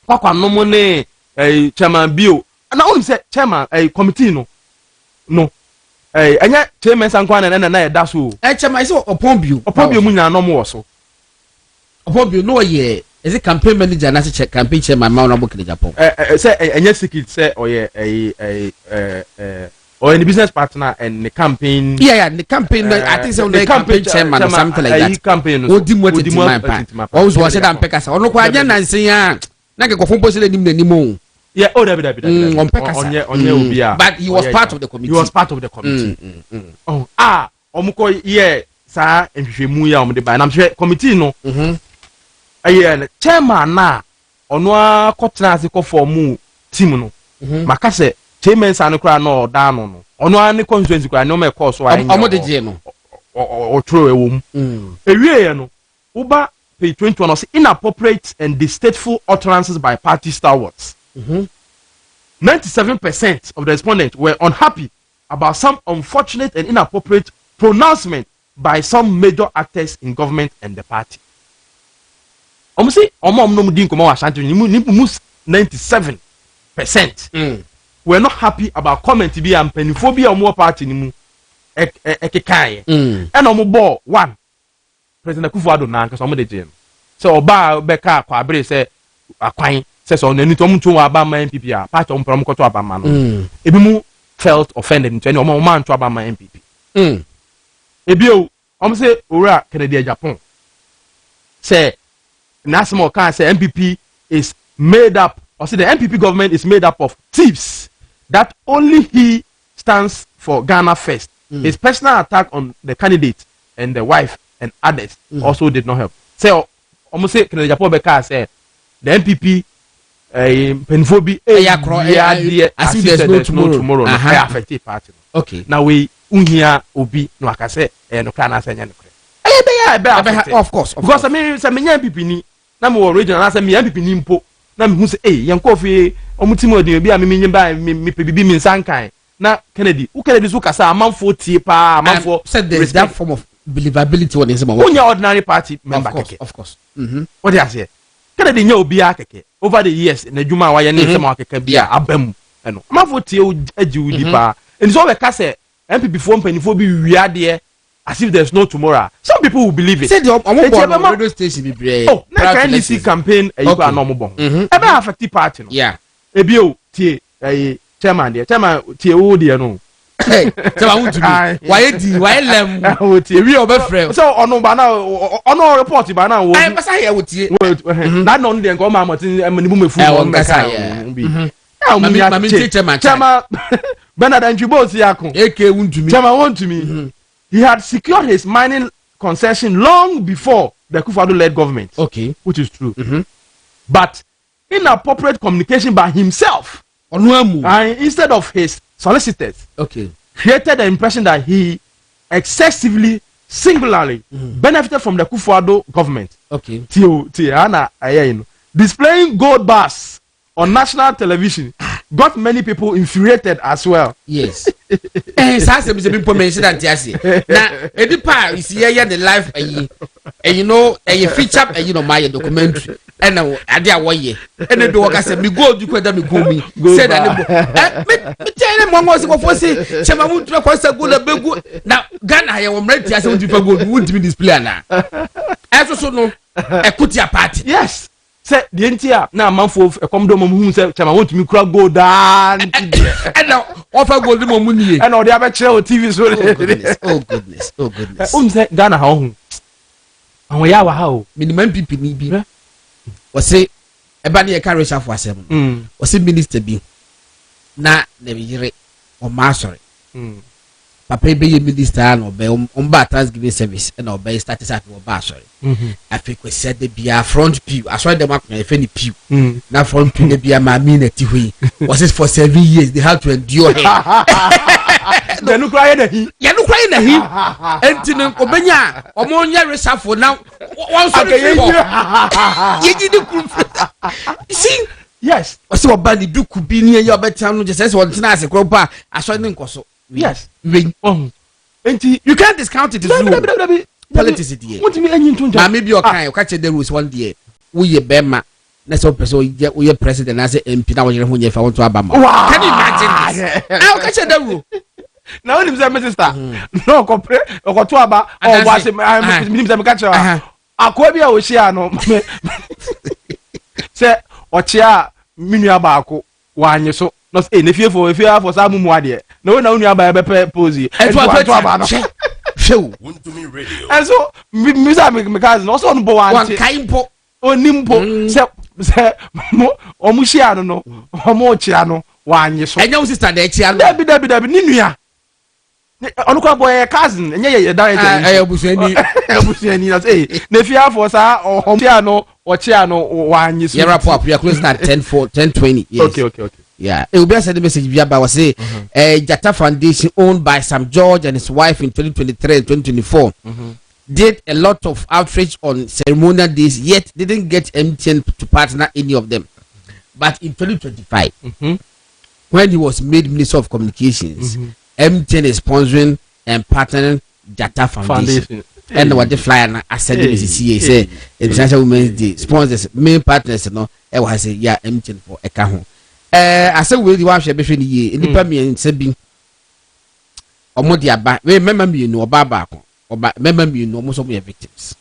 kwakwa no mo ne chairman bio na unim say chairman committee no anya chairman sankwa na ya da so chairman is upon bio mu nya no mo wo so upon bio no ye is it campaign manager na check campaign chairman ma na book in Japan say anya secret say or in the business partner and the campaign the campaign I think so the campaign chairman or something like that campaign odi mo was say that pekasa ono kwa anya nansen ya na ke kofo posele nim nanimo yeah David on pekasa onye obi a but he was part of the committee omko yeah sa nhwehwemu ya omde ba na mhwe committee no chairman na ono akotena ase ko form team no maka se chairman san kra no da no ono an constituency kra no me course wa omo de je no o true ewom ewie no uba page 21 say inappropriate and distasteful utterances by party stalwarts. 97% of the respondents were unhappy about some unfortunate and inappropriate pronouncement by some major actors in government and the party. Say, 97% were not happy about comment to be and pennyphobia or more party. And one President Kufuor na because somebody did. So Oba Beka Kwabre say Akwan says on any to Abama MPP part on Promoco to Abama. Ebimu felt offended into any man to Abama MPP. Ebio say Ura Canada Japan. Say National can say MPP is made up or say the MPP government is made up of thieves that only he stands for Ghana first. His personal attack on the candidate and the wife and others also did not help. So almost say Canada Japan Beka say the MPP penphobi as if there's no tomorrow affected party. Okay. Now we unhia obi no akase no kana say nya of course. Because I mean say me MPP ni na me original na say me MPP ni mpo na me hu say yen ko fi omutimo de bi a me nyimba me pebibi me nsankan na Kennedy so kasa amanfo tie pa amanfo said there's that form of believability when is unya ordinary party member keke of course what do you say Kennedy nya obi akeke over the years na djuma wa ye ne nsema akeke bia abam eno amanfo tie ajiwudi pa and so we ka say MPP for mpanifo bi wiade as if there's no tomorrow. Some people will believe it. Say the radio station be brave. Oh, na NDC campaign e go anomo bon. E be affect party no. Yeah. Ebio tie chairman tie wo de no. Chairman want to be. Why lem? Tie we obefrem. So ono ba na ono report ba na wo. I pass here wo tie. That no dey go ma motin emani bu mefu wo meka bi. Mami tie chairman. Bernard Anjubo si akon. AK want to me. Chairman want to me. He had secured his mining concession long before the Kufuor-led government. Okay. Which is true. But inappropriate communication by himself instead of his solicitors created the impression that he excessively, singularly benefited from the Kufuor government. Okay. Displaying gold bars on national television got many people infuriated as well. Yes. That's a bit mention that Jesse. Now, every part is here the life, and you know, a feature, and you know, my documentary, and I did 1 year. And the dog I said, me go, you could me go me. Said that. Tell them one was for say, Chama won't request a good big. Now, Ghana, I am ready to say, wouldn't be display now. As also know, a kutia party. Yes. Say the NTR now manfo ekomdo mom say chama want me kura go down and now offer gold money and all the other chair TV so oh goodness say Ghana ha hu awon ya wa ha o minimum people ni bi o say e ba na e carry shafo asem o say minister bi na na bi yire o ma sorry papa be ye minister no be ba Thanksgiving service and obey status at o ba sorry I think we said the bia front pew I saw them up na any pew na front pew the bia ma mi na ti hui was it for 7 years they had to endure him they no cry na he entino obenya omo nya resafo now one so ye di ku see yes o se oba ni duku bi ni ye obeta no just say one tina ase kro pa aso ni nkoso yes enti you can't discount it as politics it what me anyi ntunja na maybe o kan o ka che the rules one day we ye bema na so person we president na say MP na wo yere ho nye fa won to abama can you imagine this I o ka che the rule na oni say my sister no compare o to aba o wa say me say me ka che akwa bia o share no say o chia minua ba ako wa anye so no say na fie for sa mumu ade na we na onua ba be pose e to aba no show want to me radio and so me say me cousin also no bo one kaimpo onimpo say mo omuhia no omo chia no wa anye so enya sister da chia no dabi ni nua onu kwa boy cousin enye ye direct abusuani na say na fia for sa omuhia no o chia no wa anye so you wrap up you are close at 10:20 yes okay Yeah, it will be a send message via Bawa say Jata Foundation owned by Sam George and his wife in 2023 and 2024 did a lot of outreach on ceremonial days, yet didn't get MTN to partner any of them. But in 2025, when he was made Minister of Communications, MTN is sponsoring and partnering Jata Foundation. And what the flyer I said this is say International Women's Day sponsors main partners no e wa say yeah MTN for eka ho I say we the one share be hwe ni ye nipa mi nse bi omodi aba we member mi no oba ba ko oba member mi no mo so mo victims.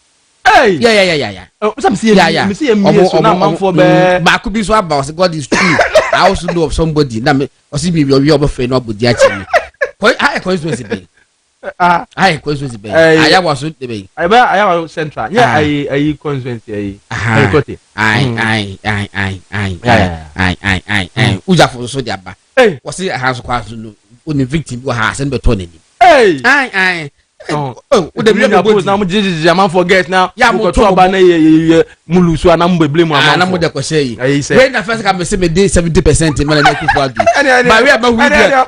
Hey, yeah. Oh, some see me so na man for be ba ko bi so aba God is true. I also know of somebody na me o see me we obo fe no obodi achi me ko I constituency be I constituency be I was so be I was central yeah I constituency I kote I uja for so dia ba was it house kwaso no on victim go ha send beto nani I oh the video post now I'm forget now yeah mo to ba na ye mulusu ana mo beble mu amam na mo de ko say when the first come say me dey 70% man na ku for adu but we about we there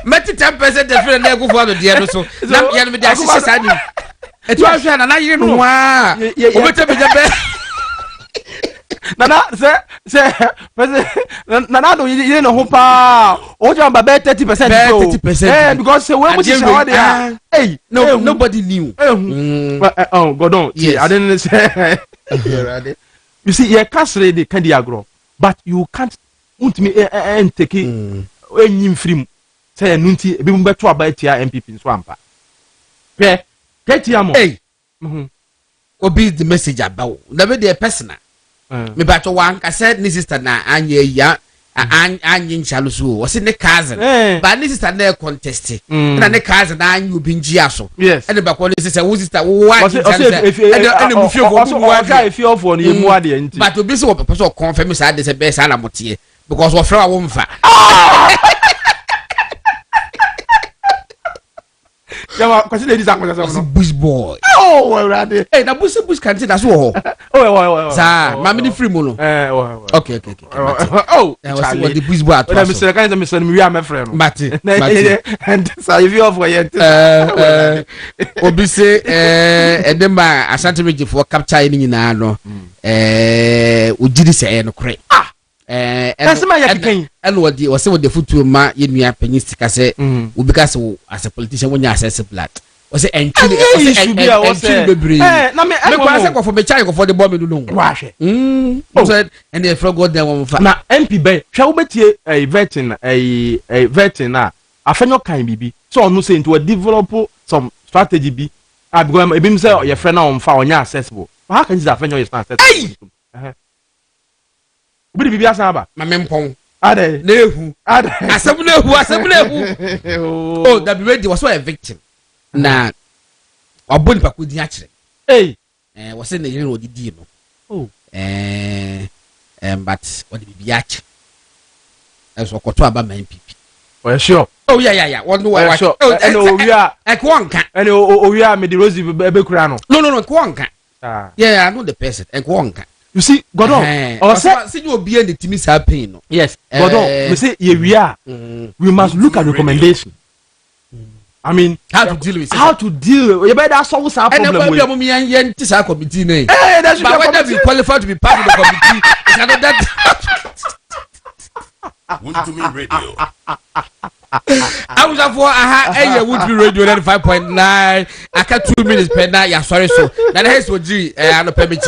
Meti 10% different na go for the there so na ya me dey assist sadi e to ahwe na yire no wa o beta be be nana say nana do yire no ho pa o jam ba 30% because say we much how they are hey nobody knew oh god on yes. I didn't say you see you can't say the candy agro but you can't want me and take it enyim free say nunti ebi mu beto aba etia MPP so ampa pe ketia mo hey obi the message about na be the personal me ba to wan ka said ni sister na anye ya anye nchalo so o se ne cousin but ni sister na contest na ne cousin na anye obi nji aso and ba ko ni sister wo sister wo wa and mu fio go wo ka fio for no yemu ade nti but obi se wo person confirm say ade se be sa na motie because wo fra wo mfa Jama, kwasi ladies and kwasi bush boy. Oh, well, ready. Hey, na bush can't say that's what. Oh. Sa, mami ni free mono. Okay. Oh, what the bush boy. Let me say, kind of Mr. We are my friend. Mati. And so if you offer yet. Obi say edema asante meji for capture ni nyina no. Ojiri say no kre. And what the was the foot ma yenua penistika say we because as a politician when you assess blood was it and bebre na me kwa for me chai for the bomb no wa hwe said and the frog god there one na MP be hwe wo betie a vetting na afenyo kan bibi so onu say into develop some strategy bi because ebim say your friend na on fa onya accessible how can you afenyo is not accessible Obi bibi asaba ma mempon ade nehu asem nehu oh that be ready was so a victim na oboni pakudi a kire was say na yire no didi no oh but what bibi a kire so koto aba ma MPP oh sure oh yeah one no sure oh we are ekwanka and oh we are me the rosy be kura no no ekwanka yeah I know the person ekwanka. You see, Godon, or say you be in the team is happening. Yes, Godon, we say here we are. We must look at recommendation. I mean, how to deal with it. How to deal. You better solve our problem. And then we are this committee name. Hey, that's but whether we qualify to be part of the committee, is another. Want to me radio. I was for would be radio 95.9. I got 2 minutes per night. Yeah, sorry, so that is what G and permit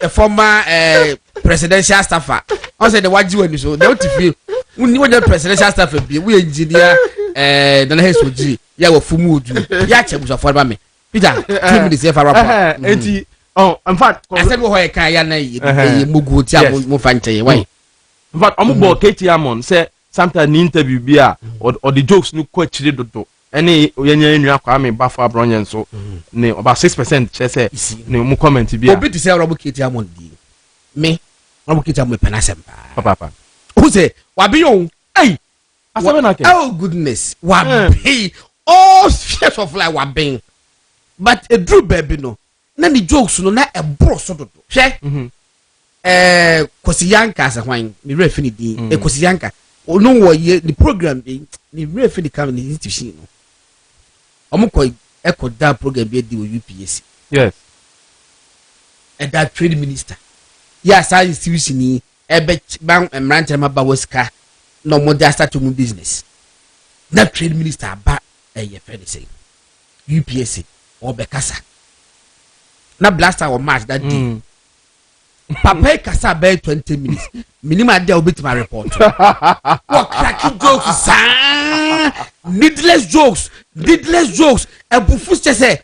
a former presidential staffer. I said the what you so don't feel when you the presidential staffer be we engineer then has what G yeah we fumu do yeah check for me Peter 2 minutes here for rapper in fact I said what I can ya na mugu tia mo fanche why in fact omubo KTM say sometimes in interview bia or the jokes no kwa chire dodo any yenya nua kwa me bafo abronye so ne about 6% say ne mu comment bia obi to say robo KTM di me robo KTM penasem papa who say wabi yo hey asabe na ke oh goodness wabi all fears of life wabi but a true baby no na the jokes no na e bro so dodo hwe Kosiyanka as a wine, me refinity, Kosiyanka. Oh no, the program, the refinity coming institution. Omoko echo that program be the UPSC. Yes. And that trade minister. Yes, I institution ebet bang and ranchama bawoska no more start to move business. That trade minister ba friend say UPSC or Bekasa. Na blaster or match that day. Papa kasa by 20 minutes. Minimum there will be to my report. What cracking jokes, needless jokes. A buffus just say,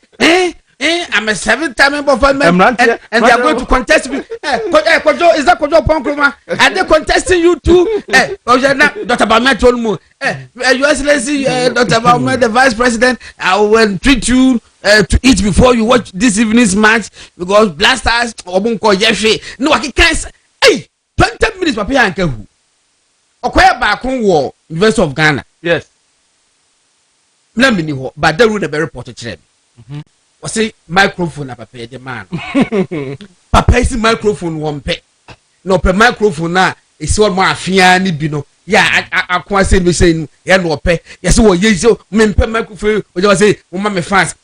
I'm a 7-time member of and they are going to contest me. Is that Kojo Ponkroma? And they're contesting you too. Dr. Bama told me, Your Excellency, Dr. Bama, the Vice President, I will treat you to eat before you watch this evening's match because blasters Obunko Yefe. No, I can't. Hey, 20 minutes, Papa Ankehu. Okoya Bakun War, University of Ghana. Yes. Let me know, but they rule the very portrait. I say microphone na papa the man. Papa is microphone one pe. No pe microphone na isi one more afia ni bi no. Yeah, I can't say me say ya no pe. Yes wo ye so me pe microphone o just say mama me fans.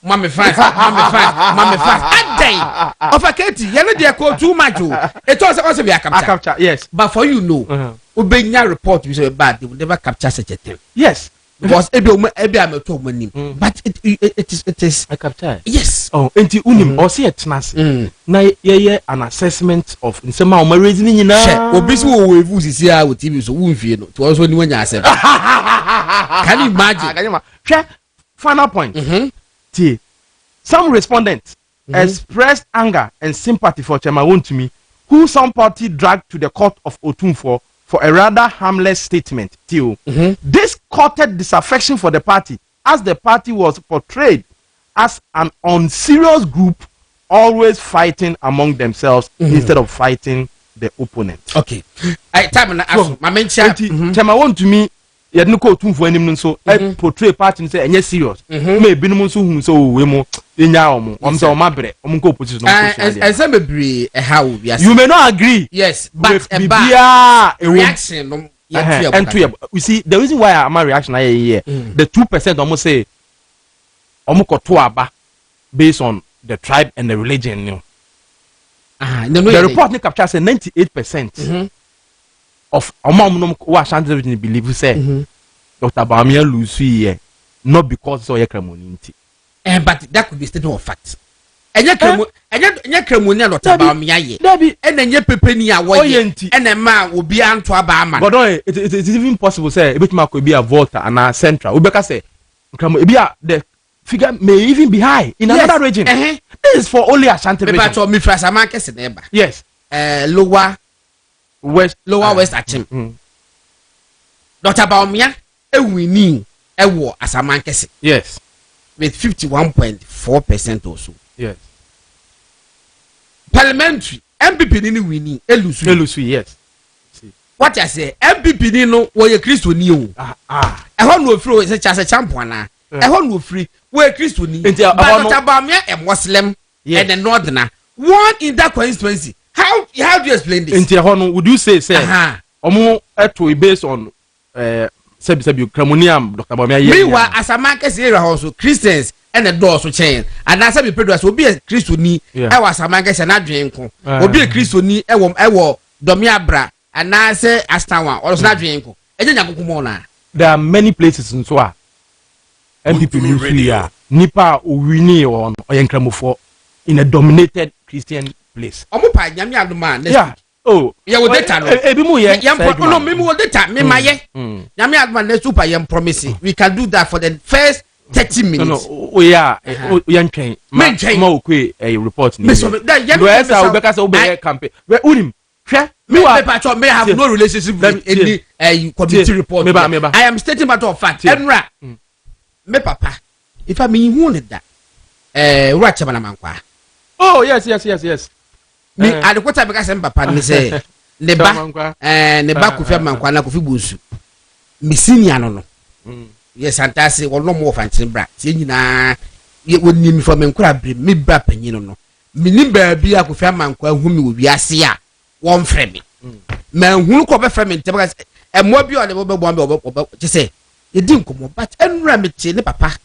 Adai. Of a Katie, you know they call too much. It also be a capture. Yes. But for you know, Ubenya report you say bad, they will never capture such a thing. Yes. Because ebi am told my name, but it is a capture. Yes. Oh, enti unim or see it nasi. Na ye an assessment of nsema o raising ni na. Obi si wo wevu sisi a wo TV so wo mfie no. To also ni wanya asem. Can you imagine? Final point. T. Some respondents expressed anger and sympathy for Chema Wontumi, who some party dragged to the court of Otumfo for a rather harmless statement. This courted disaffection for the party, as the party was portrayed as an unserious group always fighting among themselves instead of fighting the opponent. Okay. I time na aso ma mencha Chema Wontumi ye no ko Otumfo anim no so portray party say enye serious. Me binum so hu so we mo enya omo say o mabre o ko opposition no social. And some be how we are. You may not agree. Yes, but a reaction no you see the reason why my reaction here the 2% almost say omo ko to aba based on the tribe and the religion no. The report capture say 98% of among who are shanty believe say Dr. Bamia lose here not because so community. But that could be statement of fact. And you Cremonia Dr. Bamia ye. And then your pepenia and a man will be on to a barman. But it is even possible say a bit mark will be a Volta and a Central. Ubeka say the figure may even be high in another region. This is for only a shanty region. Me first a market neighbor. Yes. Lower West Achim. Dr. Baumia, a winning a war as a man. Yes. With 51.4% or so. Yes. Parliamentary MPP ni winning elusu. Yes. See. What I say MPP ni no wo ye Christo ni o. E ho no free say chase champion na. E ho no free wo ye Christo ni. But Dr. Baumia a Muslim and a northerner. One in that constituency. How do you explain this? Would you say omo eto based on sebi Kramoniam Dr. Bamia ye. Meanwhile as a market area also Christians and the doors will change and as we produce will be a Christoni e was a market and adwen ko obi a Christoni e wo domia bra and na say astanwa or na adwen ko e nya kokomo na. There are many places in so a MPP Nigeria nipa owini on oyenkramofo in a dominated Christian place. Omo pa nyame adoma next week. Oh, yeah, with data. Ebi mu ye. No, me with data. Me ma ye. Nyame adoma next super yam promising. We can do that for the first 30 minutes. No, we are. Yan train. Ma okwe a report ni. Where say Obeka say Obeka campaign. Where unim. Me have no relationship with any committee report. I am stating matter of fact. Enra. Me papa. If I mean who need that. Racha bana mankwa. Oh yes. Me at the quarter because papa ni say ne ba Kofi mankwa na Kofi Busu. Me senior no. Yes antase wono mo fantin bra. Tie nyina ye woni mi for me nkura bre me bra panyin no. Me ni ba bia Kofi mankwa hu me wo wiase a one frame man who ko be frame ntebaka e mo bi o le bo bo je say e di nkomo but enra me tie ne papa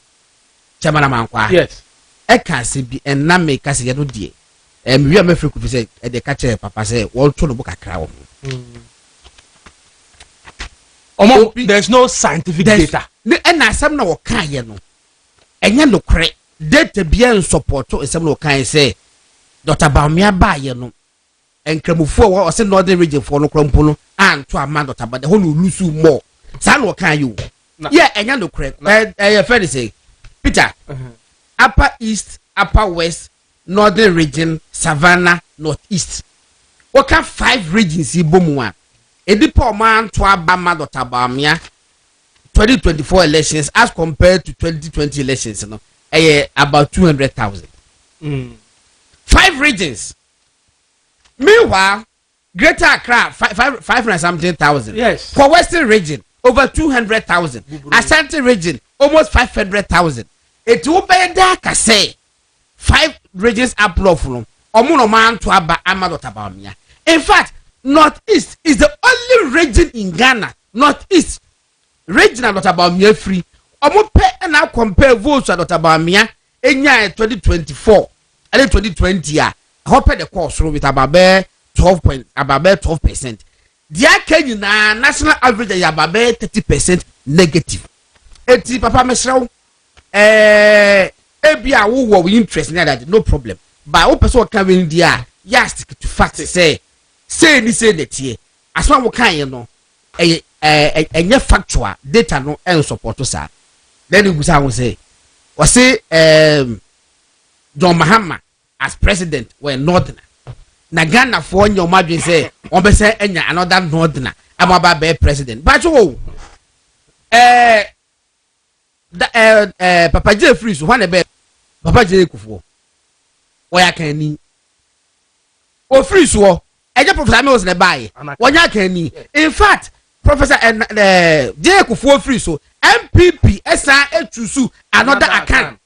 chamana mankwa yes e ka se bi enna me ka se ye no die wi am afriku fi say e de ka che papa say won to no bu kakra wo there's no scientific data and asam na wo kan ye no enye no kre data bia en support asam na wo kan say Dr. Baumia ba ye no enkramufo wo se northern region for no krampo no anto ama Dr. Ba de ho no lusu more sa na wo kan you yeah enye no kre friend say Peter upper east upper west northern region savannah northeast what can 5 regions ibomu a edipo man to abama Dr. Baumia 2024 elections as compared to 2020 elections no about 200,000 5 regions. Meanwhile, Greater Accra 500 something thousand. Yes. For Western region over 200,000. Asante region almost 500,000. It will be there ka say 5 regions up north from omuno man to aba Dr. Baumia. In fact, Northeast is the only region in Ghana. Northeast regional Dr. Baumia free. Omo pe na compare votes to Dr. Baumia enya 2024. 2020 hope the course with about 12%. Dia Kenya na national average ya about 30% negative. Eti papa mesrew ebia wo interest na that no problem. But wo person can win dia ya stick to fact say ni say that here. As one wo kan ye no enye factual data no en support sa. Then you go say we say John Mahama as president were northerner. Na Ghana for your margin say on be say enya another northerner about be president. But Papa Jeffrey so one be Papa Jekufu. Oya kan ni. O free so eje Professor me was na buy. Oya kan ni. In fact, Professor Jekufu free so MPP esa etusu another account.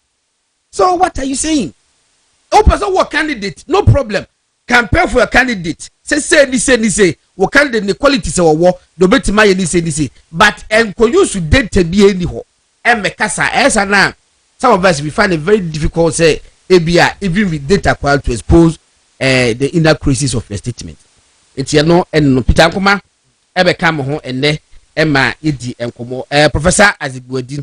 So what are you saying? Oh, person what candidate, no problem. Campaign for a candidate. Say, what candidate the qualities of war, the better my say. But and can use to date be anyhow. And Mekasa, as and now, some of us we find it very difficult, say, ABI, even with data quality to expose the inner crisis of your statement. It's ya no and no Peter Kuma, ebe come home and ne Emma Idi and Komo, Professor Azigwedi,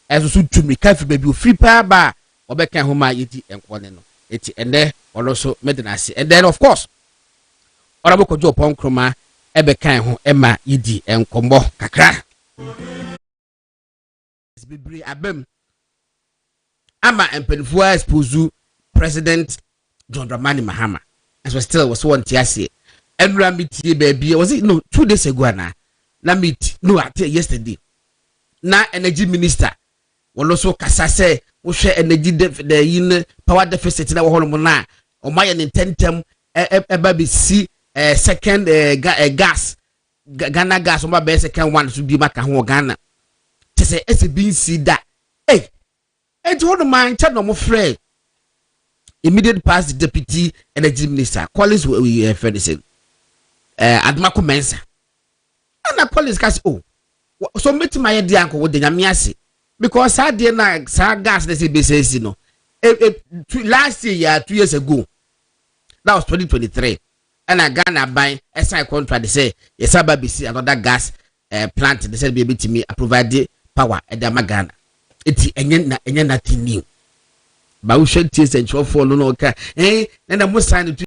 as also to me, careful baby, free power bar, or back home, Idi and Koneno. Eti and there also medinasi and then of course Honorable Kojo Ponkroma ebe kan ho Emma Idi enkombo kakra bibri abem ama empenfo expose President John Dramani Mahama as we still was one tiase enra meetie baby was it no 2 days ago na meet no yesterday na energy minister won also kasa say wo hwe energy the yin power deficit na wo hono na o maye ne tentem eba be si second gas Ghana gas o ma be second one so bi maka ho Ghana te say SBC da eh enti hono man cha no mo frɛ immediate past deputy energy minister Collins we friend say Admako Mensa ana Collins kasi oh so meti maye dia anko wo de nyame ase because sad day na gas they say BCC no last year 2 years ago that was 2023 and I Ghana buy a sign contract they say yes BC another gas plant they said be able to me provide power at the Ghana it's enye nothing new but we should taste and for no okay na mo sign